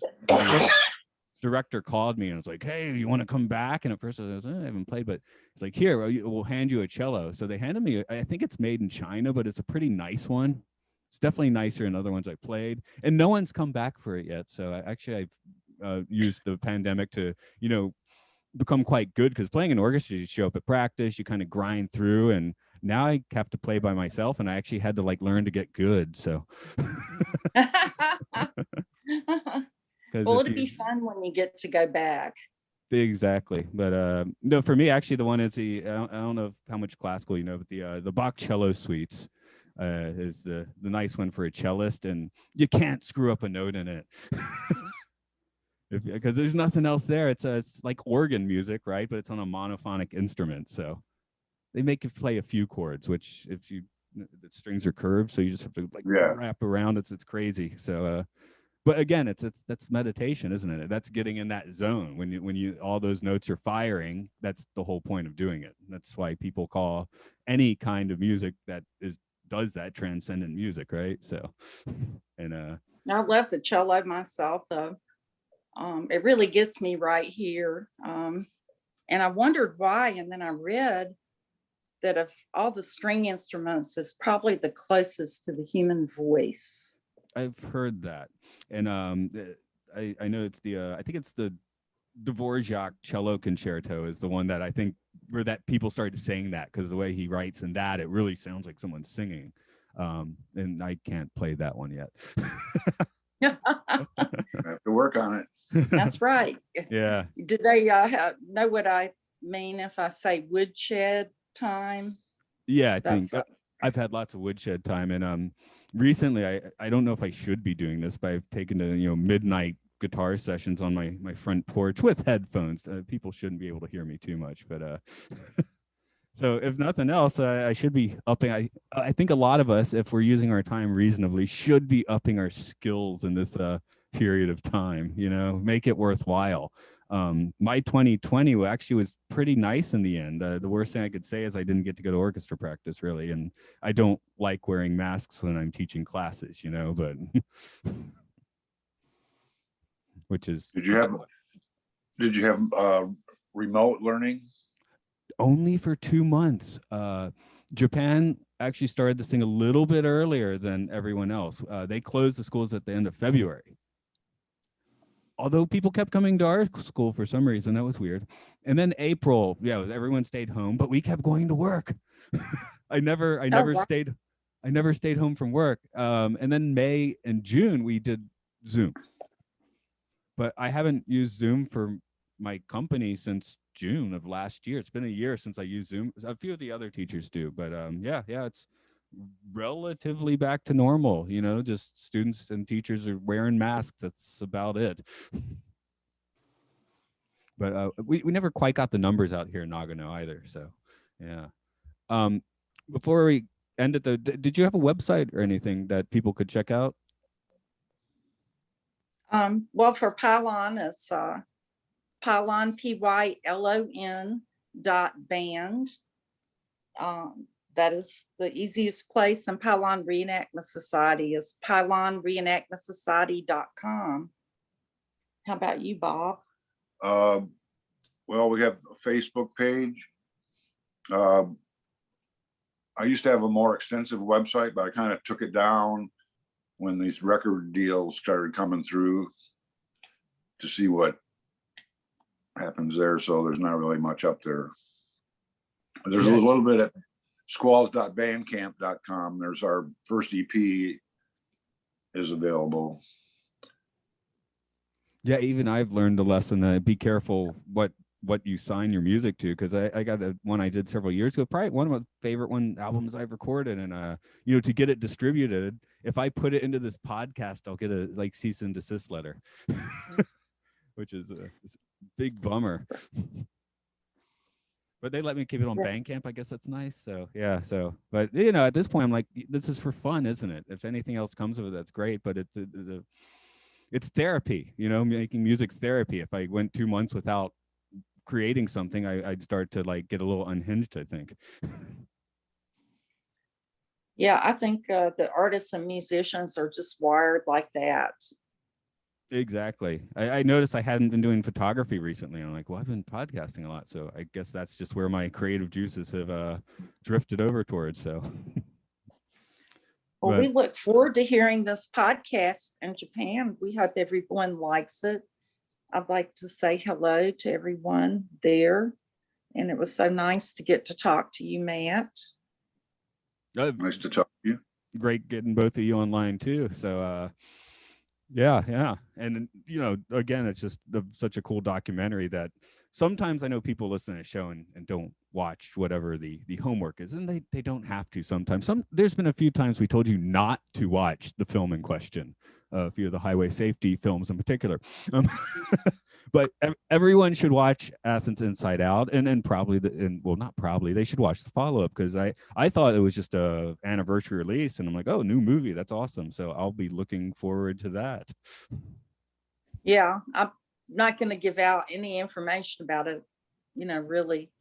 Director called me and was like, "Hey, you want to come back?" And at first I was, I haven't played, but it's like, "Here, we'll hand you a cello." So they handed me, I think it's made in China, but it's a pretty nice one. It's definitely nicer than other ones I played, and no one's come back for it yet. So I've used the pandemic to, become quite good, because playing an orchestra, you show up at practice, you kind of grind through, and now I have to play by myself, and I actually had to like learn to get good. So well, it'd be fun when you get to go back. Exactly. But no, for me, actually, the one is I don't know how much classical you know, but the Bach cello suites is the nice one for a cellist, and you can't screw up a note in it. Because there's nothing else there. It's like organ music, right? But it's on a monophonic instrument, so they make you play a few chords, which the strings are curved, so you just have to like wrap around. It's crazy. So but again, that's meditation, isn't it? That's getting in that zone when you all those notes are firing. That's the whole point of doing it. That's why people call any kind of music that does that transcendent music, right? So, and I love the cello myself, though. It really gets me right here. And I wondered why, and then I read that of all the string instruments, it's probably the closest to the human voice. I've heard that, and I know it's I think it's the Dvorak cello concerto is the one that I think where that people started saying that, because the way he writes in that, it really sounds like someone's singing, and I can't play that one yet. I have to work on it. That's right. Yeah. Did they know what I mean if I say woodshed time? Yeah, I think I've had lots of woodshed time, and recently I don't know if I should be doing this, but I've taken to midnight guitar sessions on my front porch with headphones. People shouldn't be able to hear me too much, but so if nothing else, I should be upping. I think a lot of us, if we're using our time reasonably, should be upping our skills in this period of time. Make it worthwhile. My 2020 actually was pretty nice in the end. The worst thing I could say is I didn't get to go to orchestra practice, really, and I don't like wearing masks when I'm teaching classes, but which is Did you have remote learning? only for 2 months. Japan actually started this thing a little bit earlier than everyone else. They closed the schools at the end of February. Although people kept coming to our school for some reason, that was weird. And then April, everyone stayed home, but we kept going to work. I never stayed home from work. And then May and June we did Zoom. But I haven't used Zoom for my company since June of last year. It's been a year since I used Zoom. A few of the other teachers do, but it's relatively back to normal. Just students and teachers are wearing masks. That's about it. But we never quite got the numbers out here in Nagano either. So, yeah. Before we end it, though, did you have a website or anything that people could check out? Well, for Pylon, it's Pylon, PYLON .band. That is the easiest place. And Pylon Reenactment Society is pylonreenactmentsociety.com. How about you, Bob? Well, we have a Facebook page. I used to have a more extensive website, but I kind of took it down when these record deals started coming through to see what happens there. So there's not really much up there. There's a little bit at squalls.bandcamp.com. There's our first EP is available. Yeah, even I've learned a lesson that be careful what you sign your music to, because I got one I did several years ago, probably one of my favorite albums I've recorded, and you know, to get it distributed, if I put it into this podcast, I'll get a like cease and desist letter, which is a big bummer. But they let me keep it on Bandcamp. I guess that's nice. So yeah. So, but you know, at this point, I'm like, this is for fun, isn't it? If anything else comes of it, that's great. But it's therapy. You know, making music's therapy. If I went 2 months without creating something, I'd start to like get a little unhinged, I think. Yeah, I think that artists and musicians are just wired like that. Exactly. I noticed I hadn't been doing photography recently. I'm like, well, I've been podcasting a lot, so I guess that's just where my creative juices have drifted over towards. So, well, we look forward to hearing this podcast in Japan. We hope everyone likes it. I'd like to say hello to everyone there, and it was so nice to get to talk to you, Matt. Nice to talk to you. Great getting both of you online too. So, yeah. And, you know, again, it's just such a cool documentary that sometimes I know people listen to the show and don't watch whatever the homework is, and they don't have to sometimes. There's been a few times we told you not to watch the film in question, a few of the highway safety films in particular. But everyone should watch Athens Inside Out, and probably not probably, they should watch the follow-up, because I thought it was just a anniversary release, and I'm like, oh, new movie, that's awesome. So I'll be looking forward to that. Yeah, I'm not going to give out any information about it, you know, really,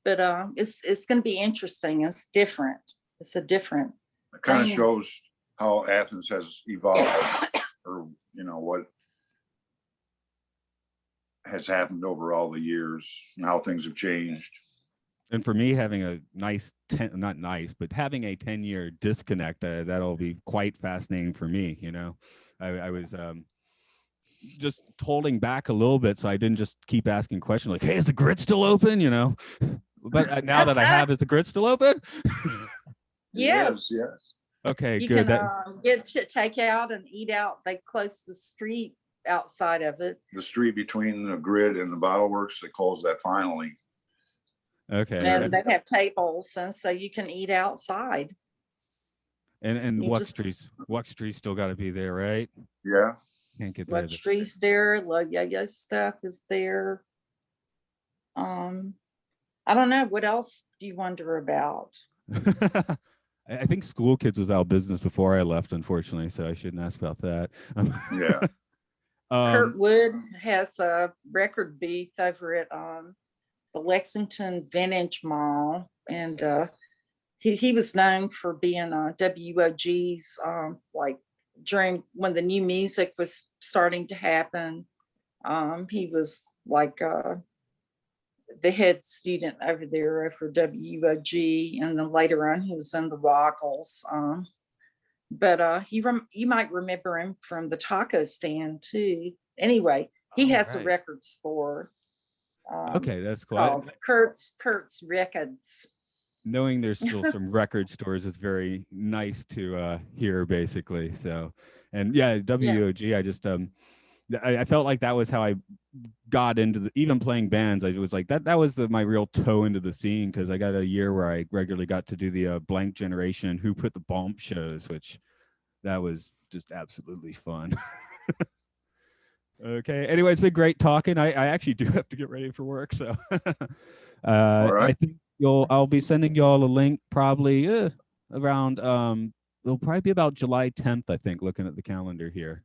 but it's going to be interesting. It's different. It's a different. It kind of shows how Athens has evolved, or you know what has happened over all the years and how things have changed. And for me, having a having a 10-year disconnect, that'll be quite fascinating for me. You know, I was just holding back a little bit so I didn't just keep asking questions like, hey, is the grid still open? You know, but now that I have, is the grid still open? Yes. Okay, you good. Can get to take out and eat out. They close the street outside of it. The street between the grid and the bottle works, they closed that finally. Okay. And they have tables, and so you can eat outside. And Wuxtree's still got to be there, right? Yeah. Can't get Wuxtree's there. Love Yo-Yo stuff is there. I don't know. What else do you wonder about? I think School Kids was out of business before I left, unfortunately, so I shouldn't ask about that. Yeah. Kurt Wood has a record booth over at the Lexington Vintage Mall, and he was known for being WOG's like during when the new music was starting to happen. He was like the head student over there for WOG, and then later on he was in the Rockles. But you might remember him from the taco stand too. Anyway, he has a record store. Okay, that's cool. Kurt's Records. Knowing there's still some record stores is very nice to hear, basically. So, and yeah, WOG. I just I felt like that was how I got into even playing bands. I was like that was my real toe into the scene, because I got a year where I regularly got to do the Blank Generation Who Put the Bomb shows, which that was just absolutely fun. Okay. Anyway, it's been great talking. I actually do have to get ready for work, so I think I'll be sending y'all a link probably around it'll probably be about July 10th, I think, looking at the calendar here.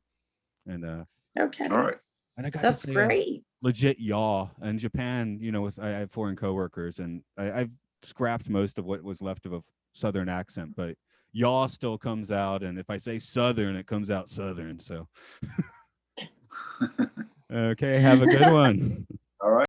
And okay. All right. And I got that's to say, great. Legit y'all. In Japan, you know, I have foreign coworkers, and I've scrapped most of what was left of a Southern accent, but y'all still comes out, and if I say Southern, it comes out Southern. So okay, have a good one. All right.